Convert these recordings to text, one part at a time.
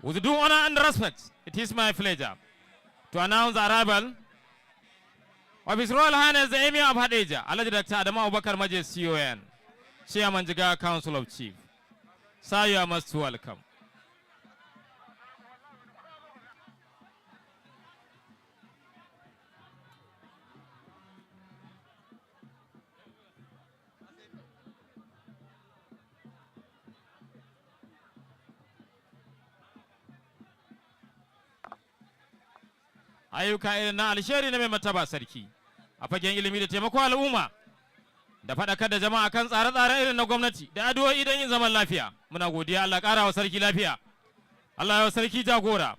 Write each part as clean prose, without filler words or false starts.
With due honor and respect, it is my pleasure to announce the arrival of His Royal Highness the Emir of Hadejia, Alhaji Dr. Adamu Abubakar Majes CON, Chairman Jigawa Council of Chiefs. Sir, you are most welcome. Ayyuka irin na alsheri na mai mataba sarki a fagen ilimi da taimako al'umma da faɗakar da jama'a kan tsare-tsare irin na gwamnati da addu'o'i don yin zaman lafiya. Muna godiya, Allah ƙara wa sarki lafiya, Allah ya wa sarki jagora.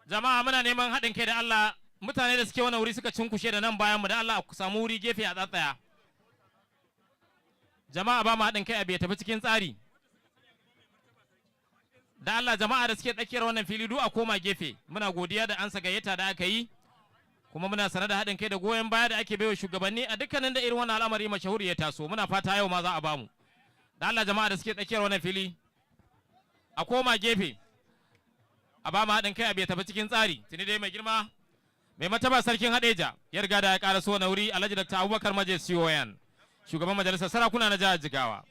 Jama'a muna neman haɗin kai da Allah, mutane da suke wannan wuri suka cinkushe da nan bayan mu da Allah ku samu wuri gefe a tsatsaya. Jama'a ba mu haɗin kai a bai tafi cikin tsari. Da Allah jama'a da suke tsakiyar wannan fili duk a koma gefe. Muna godiya da ansa gayyata da aka yi. Kuma muna sanar da haɗin kai da goyon baya da ake baiwa shugabanni a dukkanin da irin wannan al'amari mashahuri ya taso. Muna fata yau ma za a bamu. Da Allah jama'a da suke tsakiyar wannan fili a koma gefe a ba mu haɗin kai a bai tafi cikin tsari. Tuni dai mai girma mai mataba sarkin Hadeja ya riga da ya ƙara so na wuri Alhaji Dr. Abubakar Maje CON shugaban majalisar sarakuna na jihar Jigawa.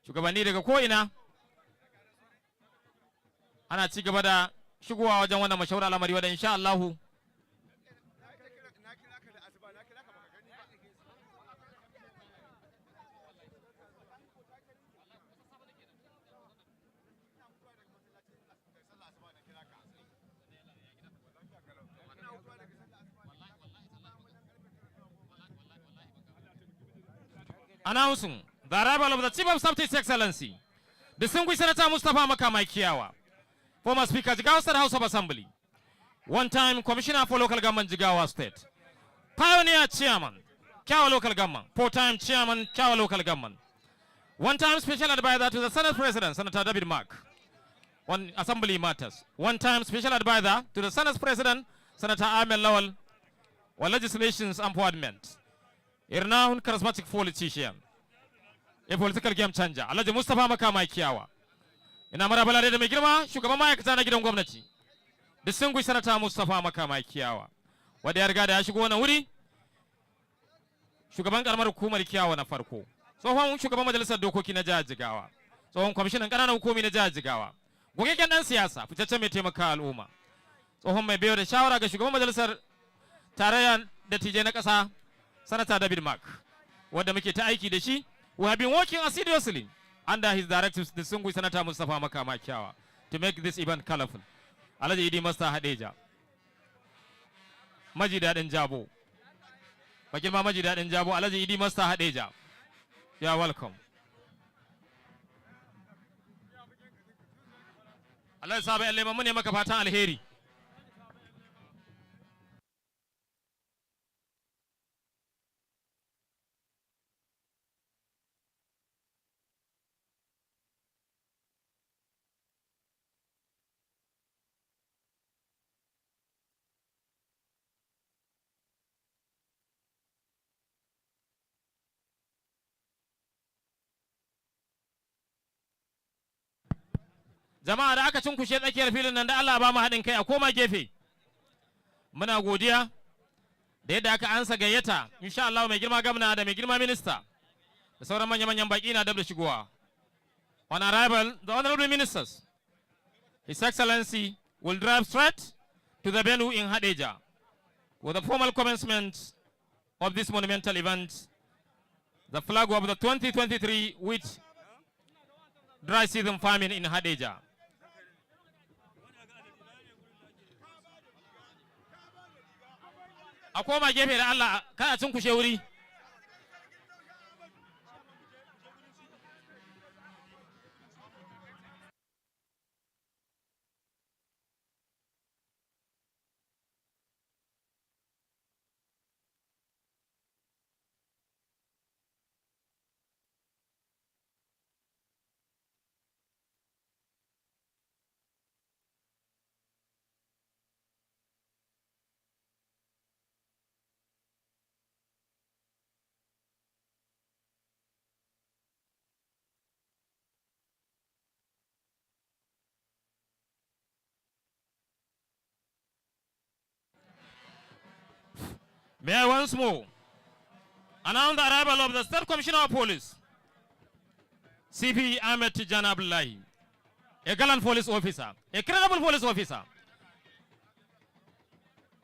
Shugabanni daga ko'ina ana ci gaba da shigowa wajen wannan mashawar al'amari wadda insha Allahu announcing the arrival of the Chief of Staff to His Excellency, distinguished Senator Mustapha Makamai Kiyawa, former Speaker Jigawa State House of Assembly, one-time Commissioner for Local Government Jigawa State, Pioneer Chairman, Kiawa Local Government, four-time Chairman, Kiawa Local Government, one-time Special Advisor to the Senate President, Senator David Mark, on Assembly Matters, one-time Special Advisor to the Senate President, Senator Ahmed Lawal, on Legislations and Appointment, a renowned charismatic politician, a political game changer, Alhaji Mustapha Makamai Kiyawa. Ina marabala da mai girma shugaban ma'aikata na gidan gwamnati, distinguished Senator Mustapha Makamai Kiyawa, wanda ya riga da ya shigo wannan wuri, shugaban karamar hukumar Kiyawa na farko, tsohon shugaban majalisar dokoki na jihar Jigawa, tsohon kwamishinan ƙananan hukumi na jihar Jigawa, gogaggen ɗan siyasa, fitaccen mai taimaka al'umma, tsohon mai bayar da shawara ga shugaban majalisar tarayya da tije na ƙasa, Senator David Mark, wanda muke ta aiki da shi. We have been working assiduously under his directives, distinguished Senator Mustapha Makamai Kiyawa, to make this event colorful. Alhaji Idi Master Hadeja, Maji Daɗin Jabo, Bagirma Maji Daɗin Jabo, Alhaji Idi Master Hadeja. You are welcome. Alhaji Sabi Allema mun ne maka fatan alheri. Jama'a da aka cinkushe tsakiyar filin nan da Allah ba mu haɗin kai a koma gefe. Muna godiya da yadda aka ansa gayyata, insha Allah mai girma gwamna da mai girma minista da sauran manya-manyan baƙi na dab da shigowa. On arrival, the honorable ministers, His Excellency will drive straight to the venue in Hadeja with the formal commencement of this monumental event, the flag of the 2023 wheat dry season farming in Hadeja. A koma gefe da Allah kada cinkushe wuri. May I once more announce the arrival of the State Commissioner of Police, CP Ahmed Tijan Abdullahi, a gallant police officer, a credible police officer.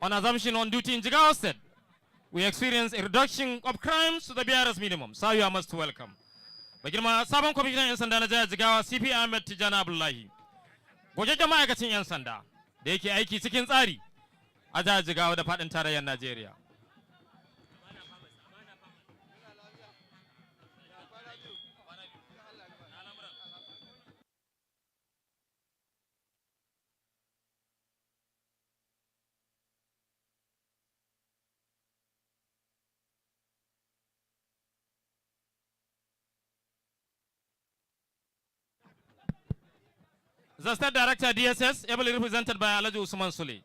On assumption on duty in Jigawa State, we experience a reduction of crimes to the barest minimum. So you are most welcome. Bagirma sabon kwamishinan 'yan sanda na jihar Jigawa, CP Ahmed Tijan Abdullahi, gogaggen ma'aikacin 'yan sanda da yake aiki cikin tsari a jihar Jigawa da faɗin tarayyar Najeriya. The State Director DSS, ably represented by Alhaji Usman Sule.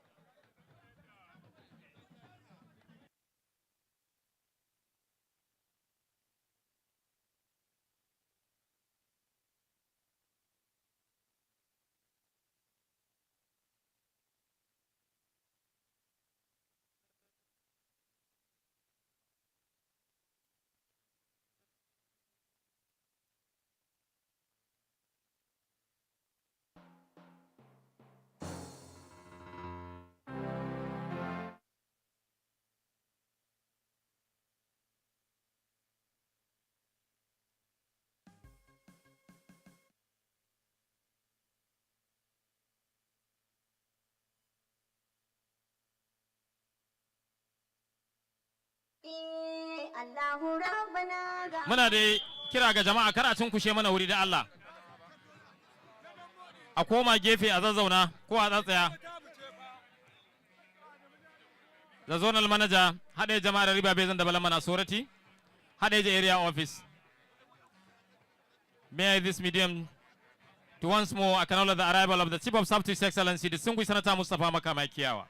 Muna da kira ga jama'a kar a cinkushe mana wuri da Allah. A koma gefe a zazzauna ko a tsatsaya. The zonal manager, Hadeja Jama'ar Riba Basin Development Authority, Hadeja Area Office. May I this medium to once more acknowledge the arrival of the Chief of Staff to His Excellency, distinguished Senator Mustafa Makamai Kiyawa.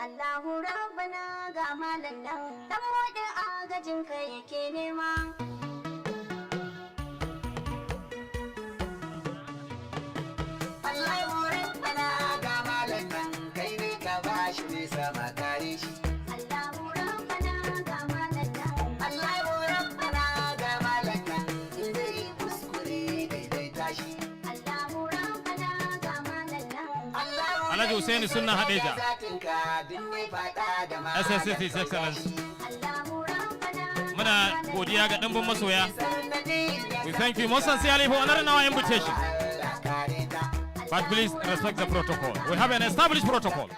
Allahu Rabbana ga malam nan dan wadin agajin ka yake nema. Allahu Rabbana ga malam nan kai ne ka bashi ne sama kare shi. Allahu Rabbana ga malam nan. Allahu Rabbana ga malam nan zai kuskure daidaita shi. Allahu Rabbana ga malam nan. Alhaji Hussaini Sunna Hadeja. SSC His Excellency. Muna godiya ga ɗimbin masoya. We thank you most sincerely for honoring our invitation. But please respect the protocol. We have an established protocol.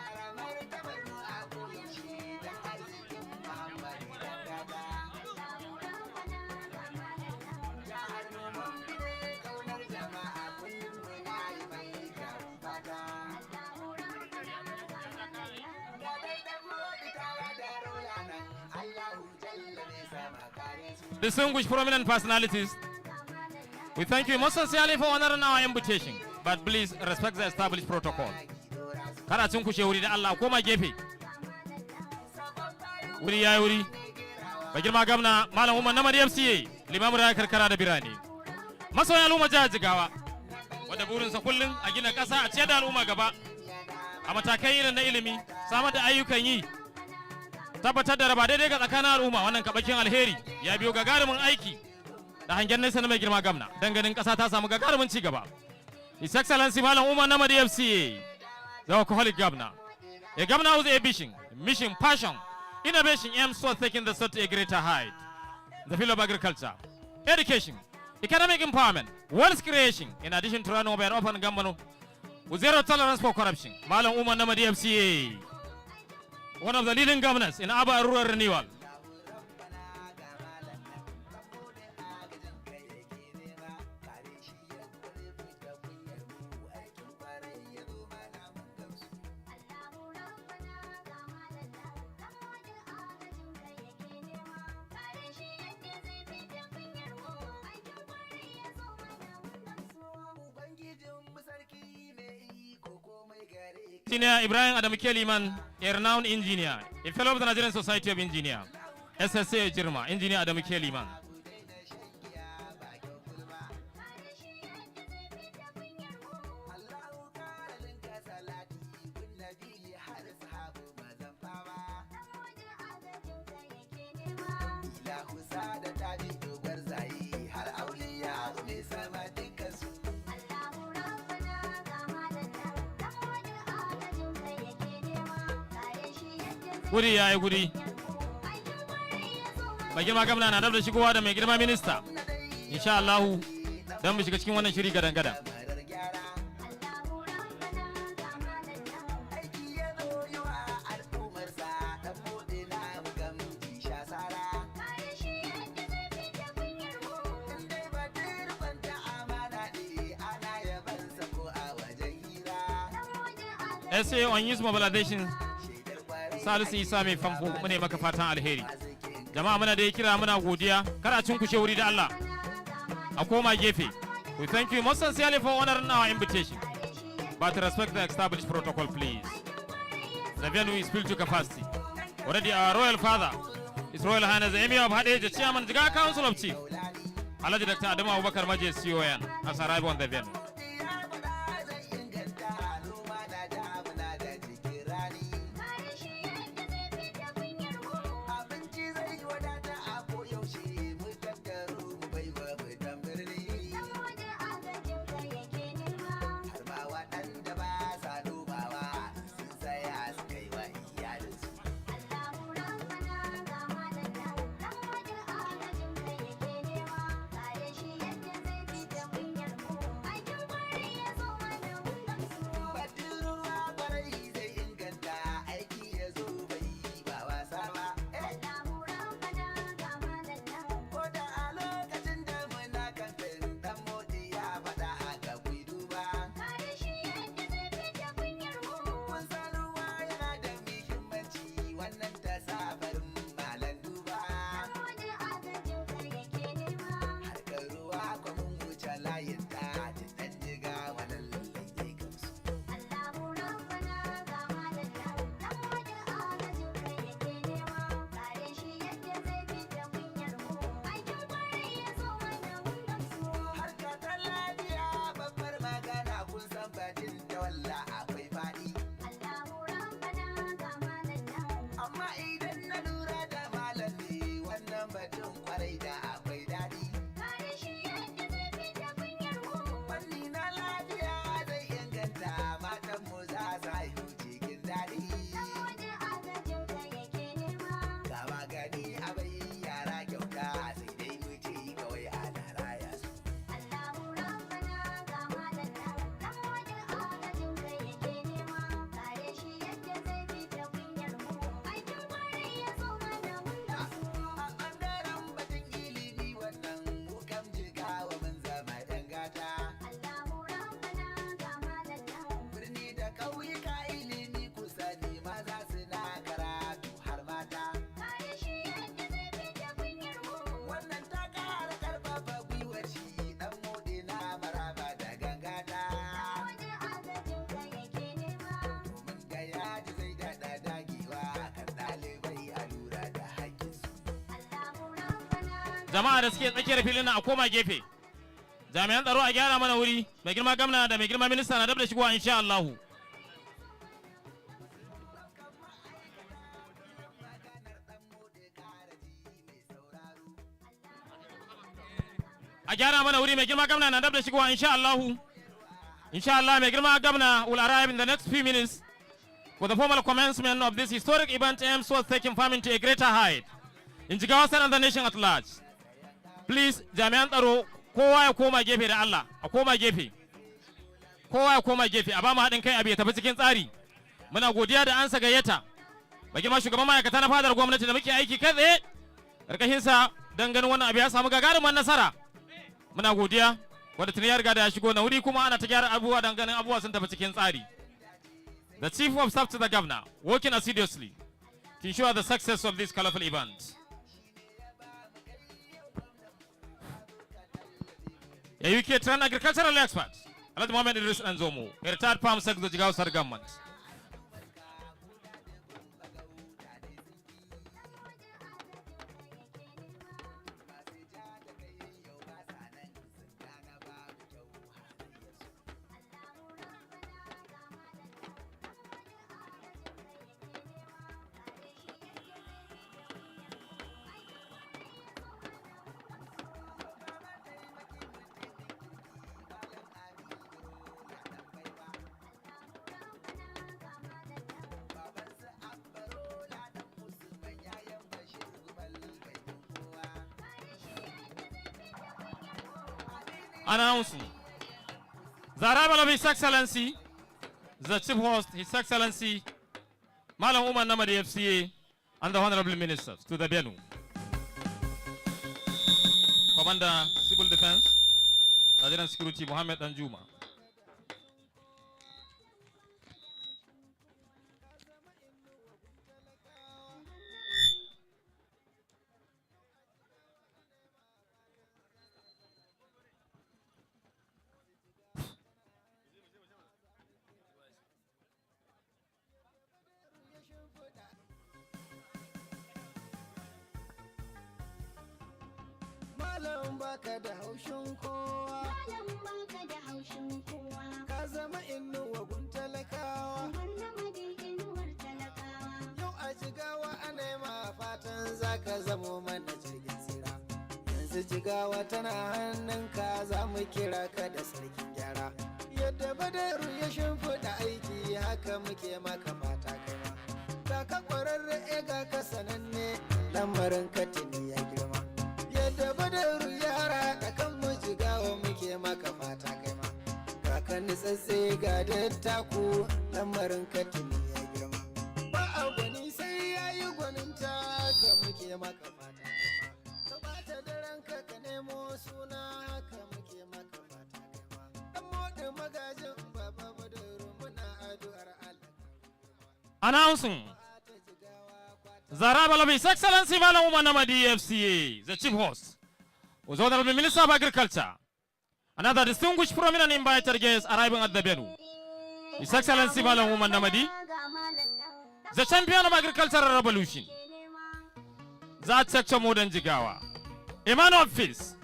Distinguished prominent personalities, we thank you most sincerely for honoring our invitation, but please respect the established protocol. Kada cin kushe wuri da Allah koma gefe. Wuri yayi wuri. Ba girma gamna Malam Umar Namadi FCA, limamin rayar karkara da birane. Masoyan al'umma jihar Jigawa, wanda burinsa kullum a gina ƙasa a ciyar da al'umma gaba. A matakai irin na ilimi, samar da ayyukan yi, tabbatar da raba daidai ga tsakanin al'umma, wannan kabakin alheri ya biyo gagarumin aiki da hangen nesa na mai girma gamna dan ganin kasa ta samu gagarumin ci gaba. His Excellency Malam Umar Namadi FCA, the alcoholic governor, a governor with a vision, mission, passion, innovation aims towards taking the state to a greater height. The field of agriculture, education, economic empowerment, wealth creation, in addition to running over an open government with zero tolerance for corruption. Malam Umar Namadi FCA, one of the leading governors in urban rural renewal. Engineer Ibrahim Adam Keliman, a renowned engineer, a fellow of the Nigerian Society of Engineers, SSA Jirma, Engineer Adam Keliman. Guri ya yi guri. Mai girma gamna na da shigowa da mai girma minista. Insha Allahu don mu shiga cikin wannan shiri gadan-gadan. SA on Youth Mobilization, Salisu Isa mai famfo mune maka fatan alheri. Jama'a muna da kira muna godiya, kar a cinkushe wuri da Allah. A koma gefe. We thank you most sincerely for honoring our invitation. But respect the established protocol, please. The venue is filled to capacity. Already our royal father, His Royal Highness the Emir of Hadeja, Chairman Jigawa Council of Chiefs, Alhaji Dr. Adamu Abubakar Maje CON, has arrived on the venue. Jama'a da suke tsakiyar filin a koma gefe. Jami'an tsaro a gyara mana wuri. Mai girma gwamna da mai girma minista na dab da shigowa insha Allahu. A gyara mana wuri mai girma gwamna na dab da shigowa insha Allahu. Insha Allah mai girma gwamna will arrive in the next few minutes with the formal commencement of this historic event aimed towards taking farming to a greater height in Jigawa State and the nation at large. Please, jami'an tsaro kowa ya koma gefe da Allah, a koma gefe. Kowa ya koma gefe, a ba mu haɗin kai abu ya tafi cikin tsari. Muna godiya da ansa gayyata. Mai girma shugaban ma'aikata na fadar gwamnati da muke aiki kai tsaye. Karkashinsa don ganin wannan abu ya samu gagarumin nasara. Muna godiya wadda tuni ya riga da ya shigo na wuri kuma ana ta gyara abubuwa don ganin abubuwa sun tafi cikin tsari. The Chief of Staff to the Governor, working assiduously to ensure the success of this colorful event. A UK trained agricultural expert, Alhaji Mohammed Idris Anzomo, a retired farm secretary of the Jigawa State government. Announcing the arrival of His Excellency, the Chief Host, His Excellency, Malam Umar Namadi FCA, and the Honorable Ministers to the venue. Commander Civil Defense, Nigerian Security, Mohammed Anjuma. Malam baka da haushin kowa. Malam baka da haushin kowa. Ka zama inuwa gun talakawa. Namadi inuwar talakawa. Yau a Jigawa ana ma fatan zaka zamo mana jirgin tsira. Yanzu Jigawa tana hannunka za mu kira ka da sarkin gyara. Yadda Badaru ya shimfiɗa aiki haka muke maka fata kai ma. Ga ka ƙwararre ga ka sananne lamarin ka tuni ya girma. Yadda Badaru yara da kan mu Jigawa muke maka fata kai ma. Ga ka nitsatse ga dattaku lamarin ka tuni ya girma. Ba a gwani sai ya yi gwaninta haka muke maka fata kai ma. Ka bata da ranka ka nemo suna haka muke maka fata kai ma. Dan moɗin magajin baba Badaru muna addu'ar Allah. Announcing the arrival of His Excellency Malam Umar Namadi FCA, the Chief Host, was Honorable Minister of Agriculture. Another distinguished prominent invited guest arriving at the venue. His Excellency Malam Umar Namadi, the champion of agricultural revolution, that sector modern Jigawa, a man of peace.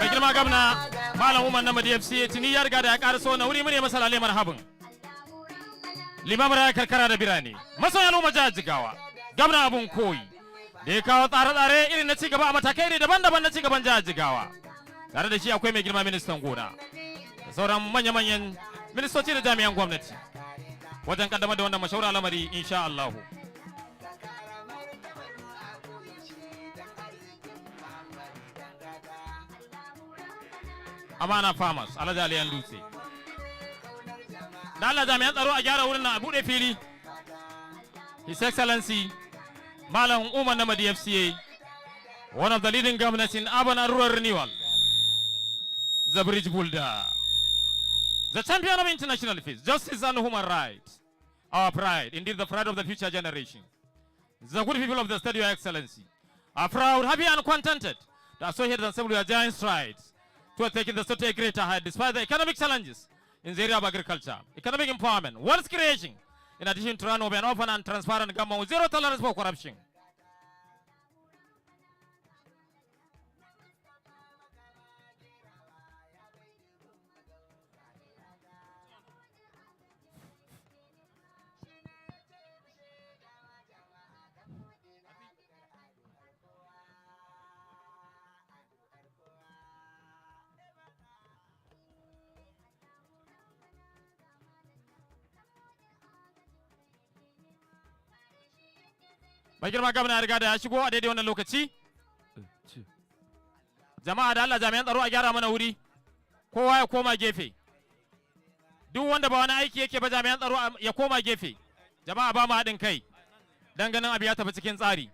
Mai girma gwamna Malam Umar Namadi FCA tuni ya riga da ya karaso na wuri mune masa lalle marhabin. Limamar karkara da birane, masoyan al'umma jihar Jigawa, gwamna abun koyi da ya kawo tsare-tsare irin na cigaba a matakai daban-daban na cigaban jihar Jigawa. Tare da shi akwai mai girma ministan gona da sauran manya-manyan ministoci da jami'an gwamnati wajen kaddamar da wannan mashaura lamari insha Allah. Amana Farmers, Alhaji Aliyan Dutse. Da Allah jami'an tsaro a gyara wurin na a buɗe fili. His Excellency Malam Umar Namadi FCA, one of the leading governors in urban and rural renewal, the bridge builder, the champion of international peace, justice and human rights, our pride, indeed the pride of the future generation. The good people of the state, Your Excellency, are proud, happy and contented to associate themselves with your giant strides toward taking the state to a greater height despite the economic challenges in the area of agriculture, economic empowerment, wealth creation, in addition to run over an open and transparent government with zero tolerance for corruption. Mai girma gwamna ya riga da ya shigo a daidai wannan lokaci. Jama'a da Allah jami'an tsaro a gyara mana wuri. Kowa ya koma gefe. Duk wanda ba wani aiki yake ba jami'an tsaro ya koma gefe. Jama'a ba mu haɗin kai. Dan ganin abu ya tafi cikin tsari.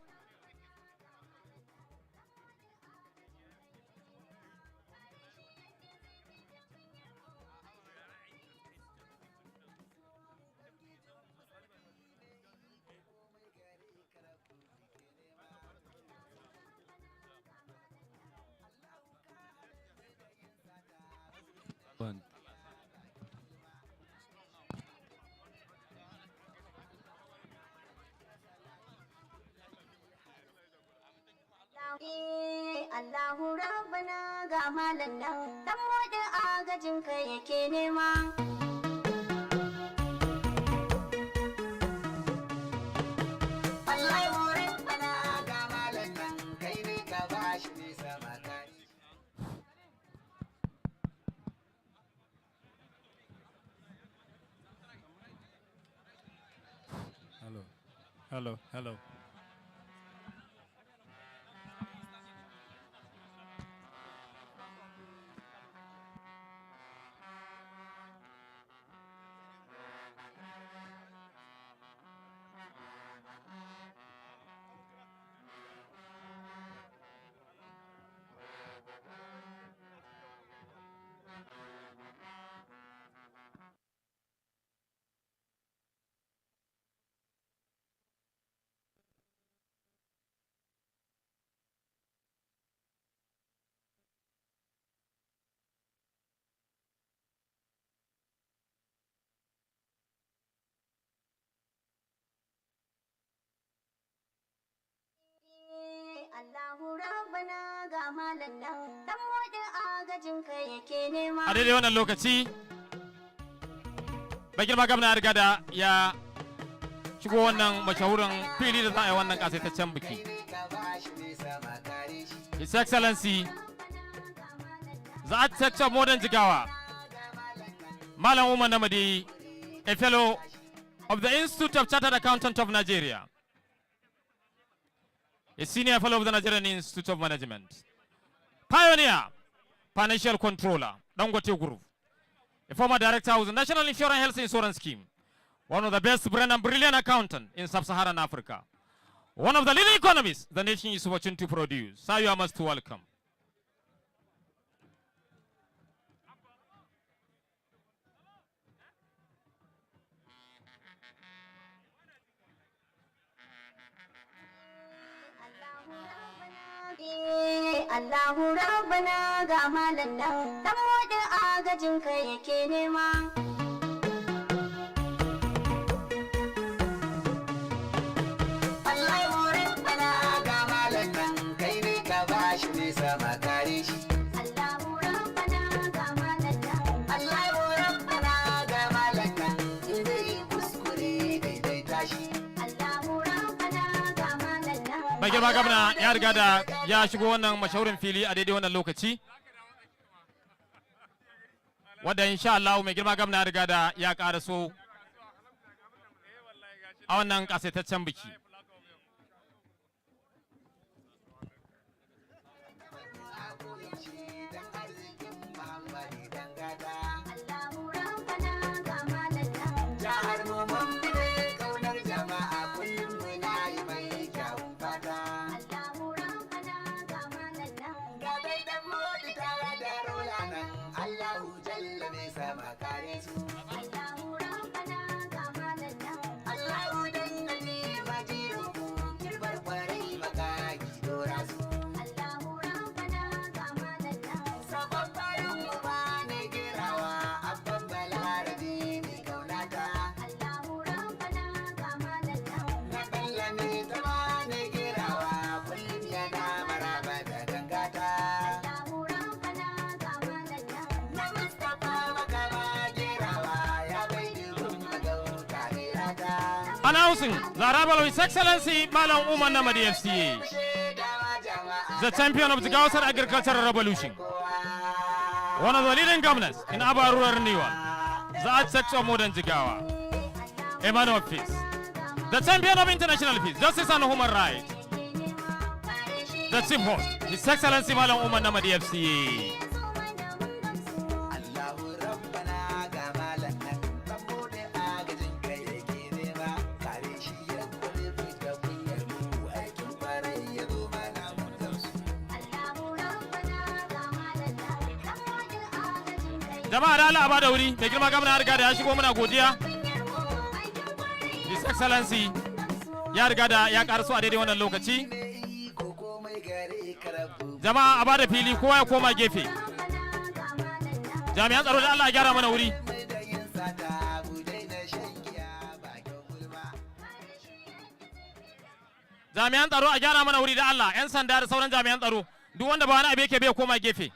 One. Allahu Rabbana ga malam nan dan wada agajin kai yake nema. Allahu Rabbana ga malam nan kai ne ka bashi bisa makari. Hello. Allahu Rabbana ga malam nan dan wada agajin kai yake nema. A daidai wannan lokaci, mai girma gwamna ya riga da ya shigo wannan mashahurin fili da za a yi wannan kasaitaccen biki. His Excellency, the Architect of Modern Jigawa, Malam Umar Namadi, a fellow of the Institute of Chartered Accountants of Nigeria, a senior fellow of the Nigerian Institute of Management, pioneer, financial controller, Dangote Group, a former director of the National Insurance Health Insurance Scheme, one of the best brand and brilliant accountant in sub-Saharan Africa, one of the leading economists the nation is watching to produce. Sir, you are most welcome. Allahu Rabbana ga malam nan dan wada agajin kai yake nema. Allahu Rabbana ga malam nan kai ne ka bashi bisa makare shi. Allahu Rabbana ga malam nan. Allahu Rabbana ga malam nan in zai kuskure daidaita shi. Allahu Rabbana ga malam nan. Mai girma gwamna ya riga da ya shigo wannan mashahurin fili a daidai wannan lokaci, wadda insha Allah mai girma gwamna ya riga da ya karaso a wannan kasaitaccen biki. Announcing the arrival of His Excellency Malam Umar Namadi FCA, the champion of the Gausa Agricultural Revolution, one of the leading governors in Aba Rural Renewal, the architect of modern Jigawa, a man of peace, the champion of international peace, justice and human rights, the chief host, His Excellency Malam Umar Namadi FCA. Jama'a da Allah ba da wuri mai girma gwamna ya riga da ya shigo muna godiya. His Excellency ya riga da ya karaso a daidai wannan lokaci. Jama'a a ba da fili kowa ya koma gefe. Jami'an tsaro da Allah ya gyara mana wuri. Jami'an tsaro a gyara mana wuri da Allah, 'yan sanda da sauran jami'an tsaro duk wanda ba wani abu yake bai koma gefe.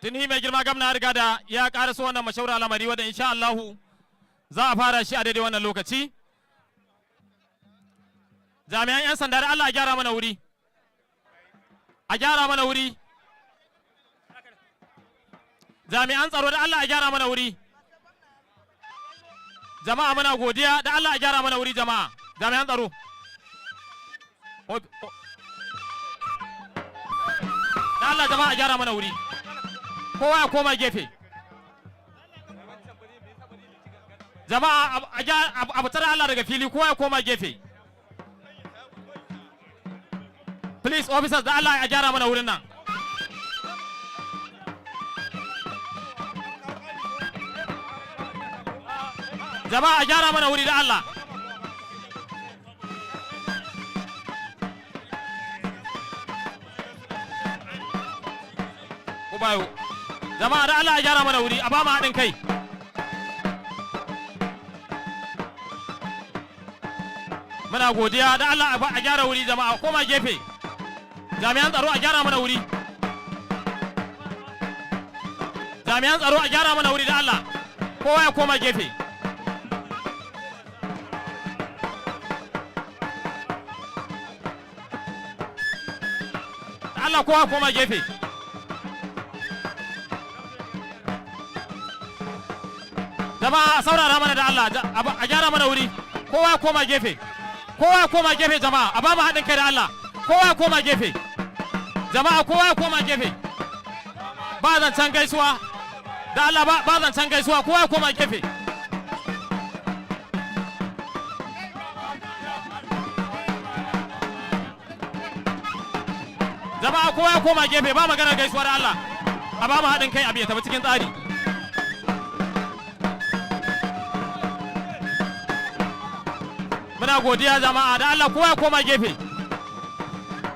Tuni mai girma gwamna riga da ya karaso wannan mashaura lamari wanda insha Allahu za a fara shi a daidai wannan lokaci. Jami'an 'yan sanda da Allah a gyara mana wuri. A gyara mana wuri. Jami'an tsaro da Allah a gyara mana wuri. Jama'a muna godiya da Allah a gyara mana wuri jama'a. Jami'an tsaro. Da Allah jama'a a gyara mana wuri. Kowa ya koma gefe. Jama'a a fitar Allah daga fili kowa ya koma gefe. Please officers da Allah a gyara mana wurin nan. Jama'a a gyara mana wuri da Allah. Ku bayo. Jama'a da Allah a gyara mana wuri a ba mu haɗin kai. Muna godiya da Allah a gyara wuri jama'a koma gefe. Jami'an tsaro a gyara mana wuri. Jami'an tsaro a gyara mana wuri da Allah. Kowa ya koma gefe. Da Allah kowa ya koma gefe. Jama'a saurara mana da Allah a gyara mana wuri. Kowa ya koma gefe. Kowa ya koma gefe jama'a a ba mu haɗin kai da Allah. Kowa ya koma gefe. Jama'a kowa ya koma gefe. Ba zancen gaisuwa. Da Allah ba zancen gaisuwa kowa ya koma gefe. Jama'a kowa ya koma gefe ba magana gaisuwa da Allah. A ba mu haɗin kai abu ya tafi cikin tsari. Muna godiya jama'a da Allah kowa ya koma gefe.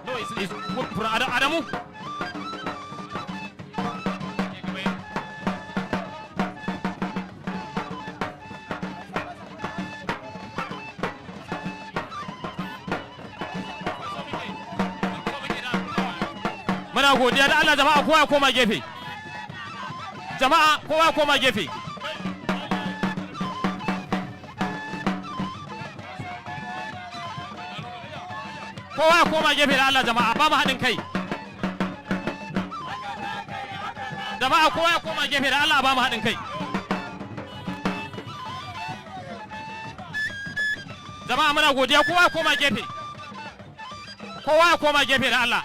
No, it's Adamu. Muna godiya da Allah jama'a kowa ya koma gefe. Jama'a kowa ya koma gefe. Kowa ya koma gefe da Allah jama'a ba mu haɗin kai. Jama'a kowa ya koma gefe da Allah ba mu haɗin kai. Jama'a muna godiya kowa ya koma gefe. Kowa ya koma gefe da Allah.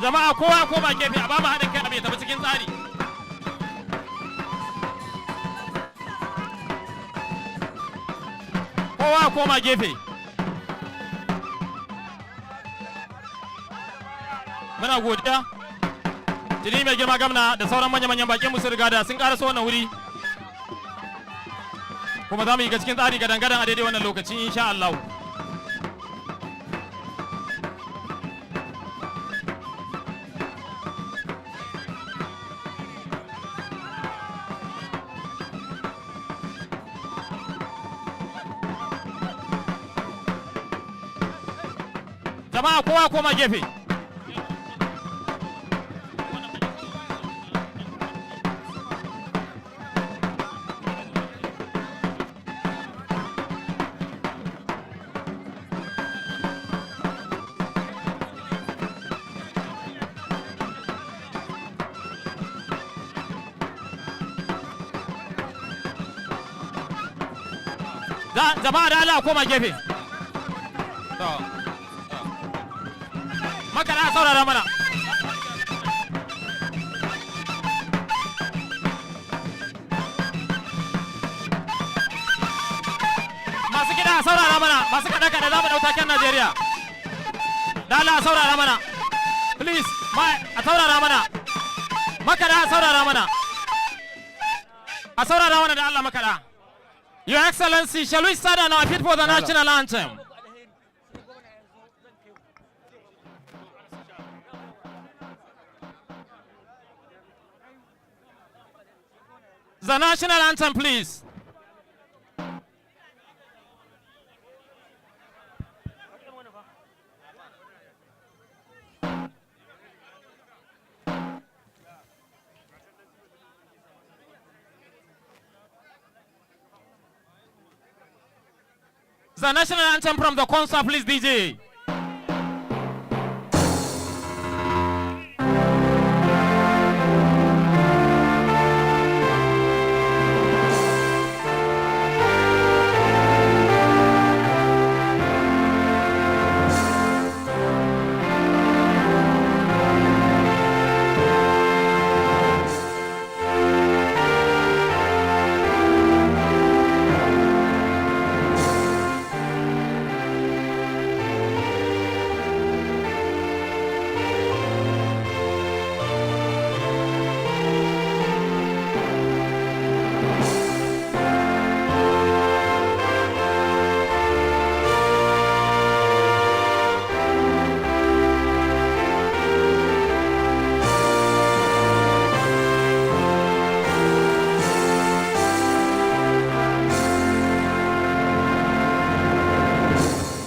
Jama'a kowa ya koma gefe a ba mu haɗin kai a bai tafi cikin tsari. Kowa koma gefe. Muna godiya. Tuni mai girma gamna da sauran manya-manyan bakin musu riga da sun ƙara so wannan wuri. Kuma za mu yi ga cikin tsari gadan-gadan a daidai wannan lokaci insha Allah. Jama'a kowa koma gefe. Jama'a da Allah koma gefe. Makara saurara mana. Masu kiɗa saurara mana, masu kaɗe-kaɗe za mu ɗau taken Najeriya. Da Allah saurara mana. Please, a saurara mana. Makara saurara mana. A saurara mana da Allah makara. Your Excellency, shall we start on our feet for the national anthem? The national anthem, please. The national anthem from the concert, please, DJ.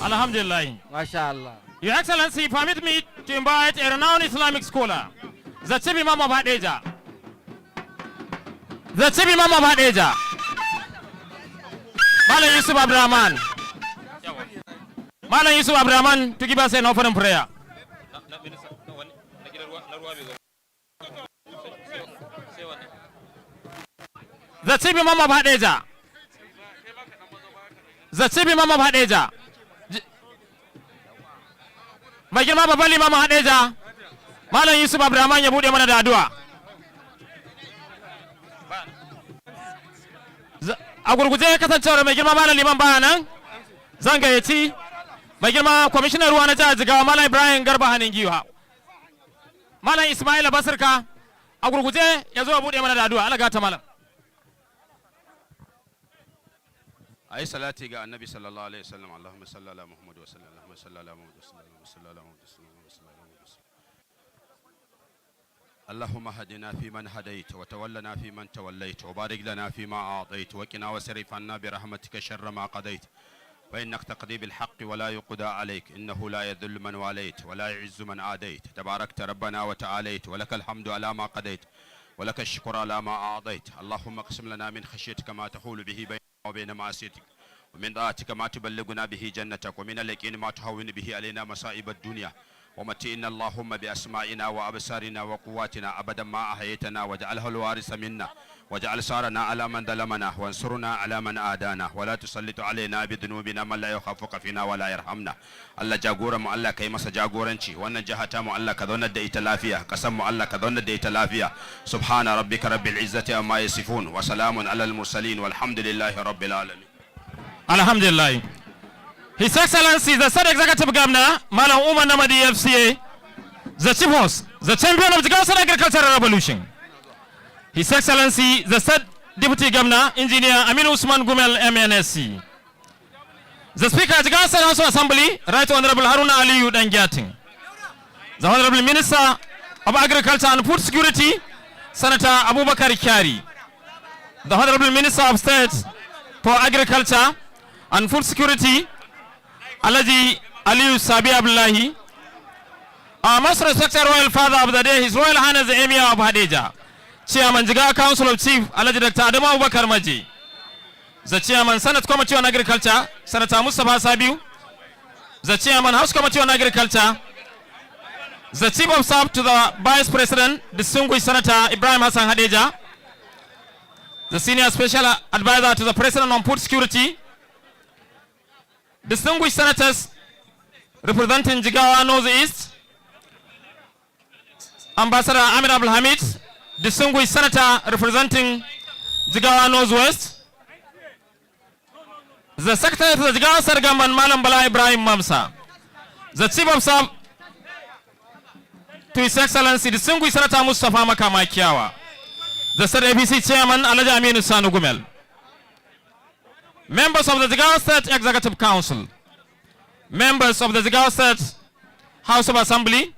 Alhamdulillah. MashaAllah. Your Excellency, permit me to invite a renowned Islamic scholar, the Chief Imam of Hadeja. The Chief Imam of Hadeja. Malam Yusuf Abdurrahman. Malam Yusuf Abdurrahman to give us an offering prayer. The Chief Imam of Hadeja. The Chief Imam of Hadeja. Mai girma babban limamin Hadeja, Malam Yusuf Abdurrahman ya bude mana da addu'a. A gurguje kasancewar mai girma Malam Liman baya nan, zan gayyaci mai girma kwamishinan ruwa na jihar Jigawa Malam Ibrahim Garba Haningiwa. Malam Ismaila Basirka a gurguje ya zo ya bude mana da addu'a. Allah gata malam. Ayi salati ga Annabi sallallahu alaihi wasallam. Allahumma salli ala Muhammad wa sallam. Allahumma salli ala Muhammad wa sallam. اللهم هدنا فيمن هديت وتولنا فيمن توليت وبارك لنا فيما أعطيت وقنا واصرف عنا برحمتك شر ما قضيت فإنك تقضي بالحق ولا يقضى عليك إنه لا يذل من واليت ولا يعز من عاديت تباركت ربنا وتعاليت ولك الحمد على ما قضيت ولك الشكر على ما أعطيت اللهم اقسم لنا من خشيتك ما تحول به بيننا وبين معصيتك ومن طاعتك ما تبلغنا به جنتك ومن اليقين ما تهون به علينا مصائب الدنيا ومتئنا اللهم بأسمائنا وأبصارنا وقواتنا أبدا ما أحييتنا واجعله الوارث منا واجعل ثارنا على من ظلمنا وانصرنا على من عادانا ولا تسلط علينا بذنوبنا من لا يخافك فينا ولا يرحمنا الله جاغورا mu Allah kai masa jagoranci wannan jaha ta mu Allah ka zaunar da ita lafiya kasan mu Allah ka zaunar da ita lafiya subhana rabbika rabbil izzati amma yasifun wa salamun alal mursalin walhamdulillahi rabbil alamin. Alhamdulillah. His Excellency, the State Executive Governor, Malam Umar Namadi FCA, the Chief Host, the Champion of the Gaussian Agricultural Revolution. His Excellency, the State Deputy Governor, Engineer Amin Usman Gumel, MNSC. The Speaker of the Gaussian House Assembly, Right Honorable Haruna Aliyu Dangiating. The Honorable Minister of Agriculture and Food Security, Senator Abubakar Kyari. The Honorable Minister of State for Agriculture and Food Security, Alaji Aliyu Sabi Abdullahi, Our most respected royal father of the day, His Royal Highness the Emir of Hadejia, Chairman Jigawa Council of Chief, Alhaji Dr. Adamu Abubakar Maji, the Chairman Senate Committee on Agriculture, Senator Mustafa Sabiu, the Chairman House Committee on Agriculture, the Chief of Staff to the Vice President, distinguished Senator Ibrahim Hassan Hadejia, the Senior Special Advisor to the President on Food Security, distinguished Senators representing Jigawa North East, Ambassador Amir Abdul Hamid, distinguished Senator representing Jigawa Northwest, the Secretary to the Jigawa State Government, Malam Bala Ibrahim Mamsa, the Chief of Staff to His Excellency, distinguished Senator Mustafa Makama Kiawa, the State ABC Chairman, Alhaji Aminu Sanu Gumel, members of the Jigawa State Executive Council, members of the Jigawa State House of Assembly,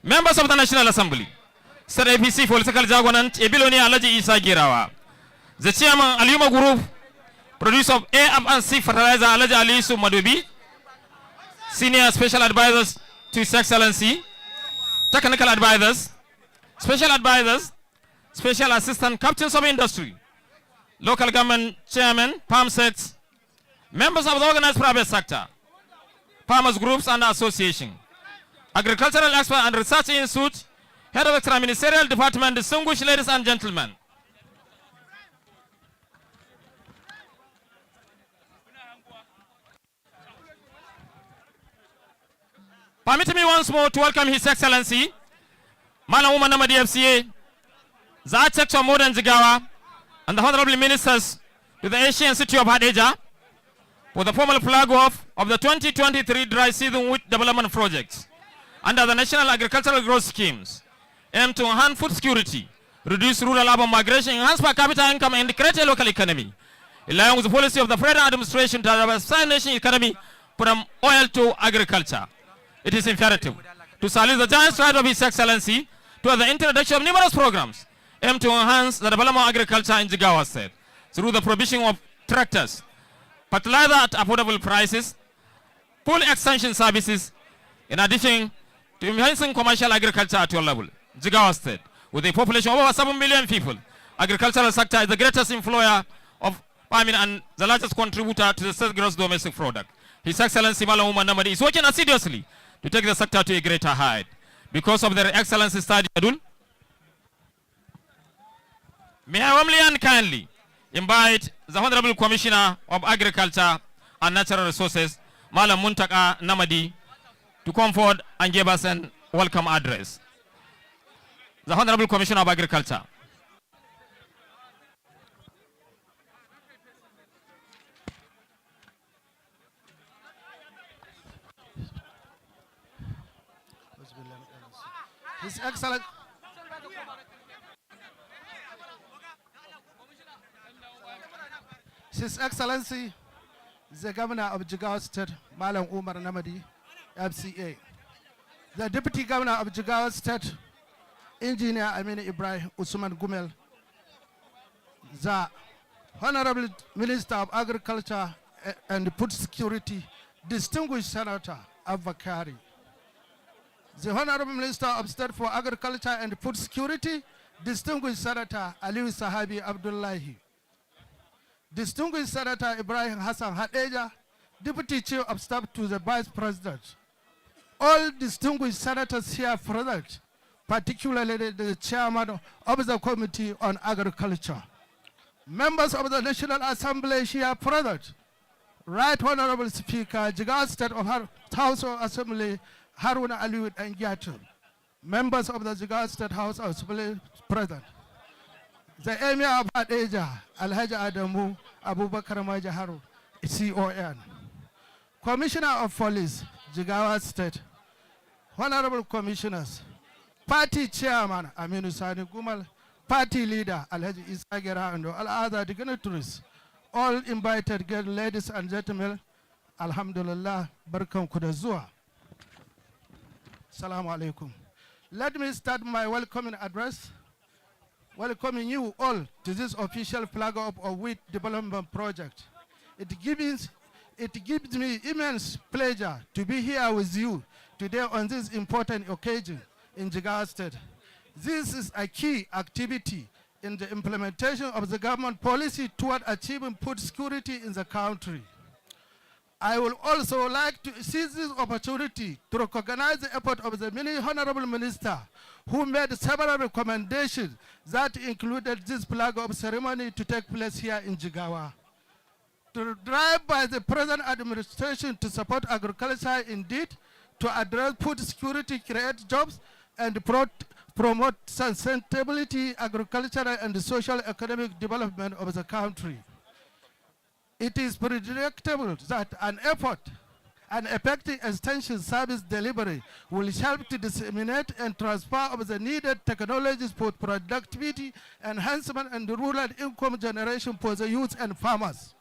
members of the National Assembly, State APC Political Jagonant, Ebiloni Alhaji Isa Girawa, the Chairman Aliuma Group, producer of A&C Fertilizer Alhaji Alisu Madubi, Senior Special Advisors to His Excellency, Technical Advisors, Special Assistant Captains of Industry, Local Government Chairman, PAMSEX, members of the organized private sector, farmers groups and association, Agricultural Expert and Research Institute, Head of Extra Ministerial Department, distinguished ladies and gentlemen. Permit me once more to welcome His Excellency, Malam Umar Namadi FCA, the Architect of Modern Jigawa, and the Honorable Ministers to the Asian City of Hadejia for the formal flag off of the 2023 dry season wheat development projects under the National Agricultural Growth Schemes, aimed to enhance food security, reduce rural urban migration, enhance per capita income, and create a local economy, along with the policy of the federal administration to diversify nation economy from oil to agriculture. It is imperative to salute the giant stride of His Excellency toward the introduction of numerous programs aimed to enhance the development of agriculture in Jigawa State through the provision of tractors, fertilizer at affordable prices, full extension services, in addition to enhancing commercial agriculture at your level. Jigawa State, with a population of over 7 million people, agricultural sector is the greatest employer of farming and the largest contributor to the state gross domestic product. His Excellency Malam Umar Namadi is working assiduously to take the sector to a greater height. Because of their Excellency Study Adul, may I warmly and kindly invite the Honorable Commissioner of Agriculture and Natural Resources, Malam Muntaka Namadi, to come forward and give us a welcome address. The Honorable Commissioner of Agriculture. His Excellency, the Governor of Jigawa State, Malam Umar Namadi, FCA. The Deputy Governor of Jigawa State, Engineer Aminu Ibrahim Usman Gumel. The Honorable Minister of Agriculture and Food Security, Distinguished Senator Abubakari. The Honorable Minister of State for Agriculture and Food Security, Distinguished Senator Aliu Sahabi Abdullahi. Distinguished Senator Ibrahim Hassan Hadejia, Deputy Chief of Staff to the Vice President. All distinguished senators here present, particularly the Chairman of the Committee on Agriculture. Members of the National Assembly here present, Right Honorable Speaker, Jigawa State of House of Assembly, Haruna Aliu Dangyatu. Members of the Jigawa State House of Assembly present. The Emir of Hadejia, Alhaji Adamu Abubakar Maji, CON. Commissioner of Police, Jigawa State. Honorable Commissioners, Party Chairman Aminu Sani Gumal, Party Leader Alhaji Isa Gira and all other dignitaries, all invited guests, ladies and gentlemen, Alhamdulillah, Barkam Kudazua. Assalamu alaikum. Let me start my welcoming address, welcoming you all to this official flag up of wheat development project. It gives me immense pleasure to be here with you today on this important occasion in Jigawa State. This is a key activity in the implementation of the government policy toward achieving food security in the country. I would also like to seize this opportunity to recognize the effort of the many honorable minister who made several recommendations that included this flag of ceremony to take place here in Jigawa. To drive by the present administration to support agriculture indeed, to address food security, create jobs, and promote sustainability, agricultural and social economic development of the country. It is predictable that an effective extension service delivery will help to disseminate and transfer of the needed technologies for productivity enhancement and rural income generation for the youth and farmers.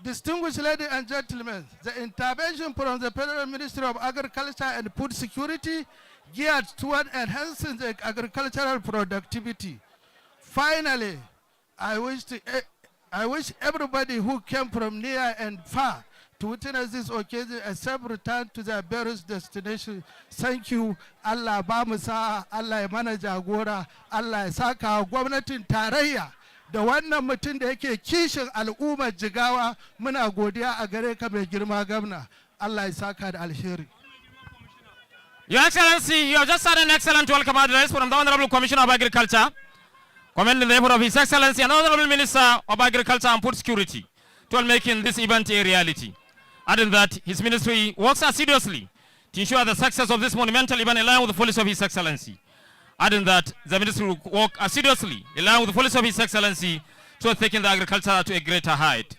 Distinguished ladies and gentlemen, the intervention from the Federal Ministry of Agriculture and Food Security geared toward enhancing the agricultural productivity. Finally, I wish everybody who came from near and far to witness this occasion a safe return to their various destinations. Thank you. Allah ba mu sa'a, Allah ya mana jagora, Allah ya saka gwamnatin tarayya da wannan mutum da yake kishin al'ummar Jigawa. Muna godiya a gare ka mai girma gwamna. Allah ya saka da alheri. Your Excellency, you have just had an excellent welcome address from the Honorable Commissioner of Agriculture, commending the effort of His Excellency and Honorable Minister of Agriculture and Food Security toward making this event a reality. Adding that his ministry works assiduously to ensure the success of this monumental event in line with the policy of His Excellency. Adding that the ministry will work assiduously in line with the policy of His Excellency toward taking the agriculture to a greater height.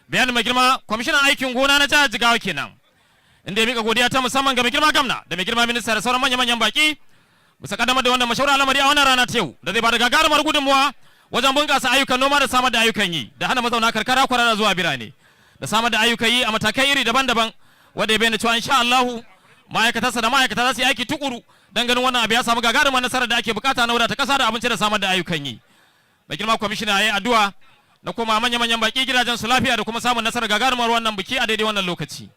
Bayan mai girma, Kwamishinan aikin gona na jihar Jigawa kenan. Inda ya mika godiya ta musamman ga mai girma gwamna da mai girma minista da sauran manya-manyan baki bisa kaddamar da wannan mashawarar al'amari a wannan rana ta yau da zai bada gagarumar gudunmuwa wajen bunƙasa ayyukan noma da samar da ayyukan yi da hana mazauna karkara kwarara zuwa birane da samar da ayyukan yi a matakai iri daban-daban wanda ya bayyana cewa insha Allah ma'aikatarsa da ma'aikata za su yi aiki tukuru dan ganin wannan abu ya samu gagarumar nasarar da ake bukata na wadata kasa da abinci da samar da ayyukan yi. Mai girma kwamishina ya yi addu'a na koma manya-manyan baki gidajen su lafiya da kuma samun nasarar gagarumar wannan biki a daidai wannan lokaci.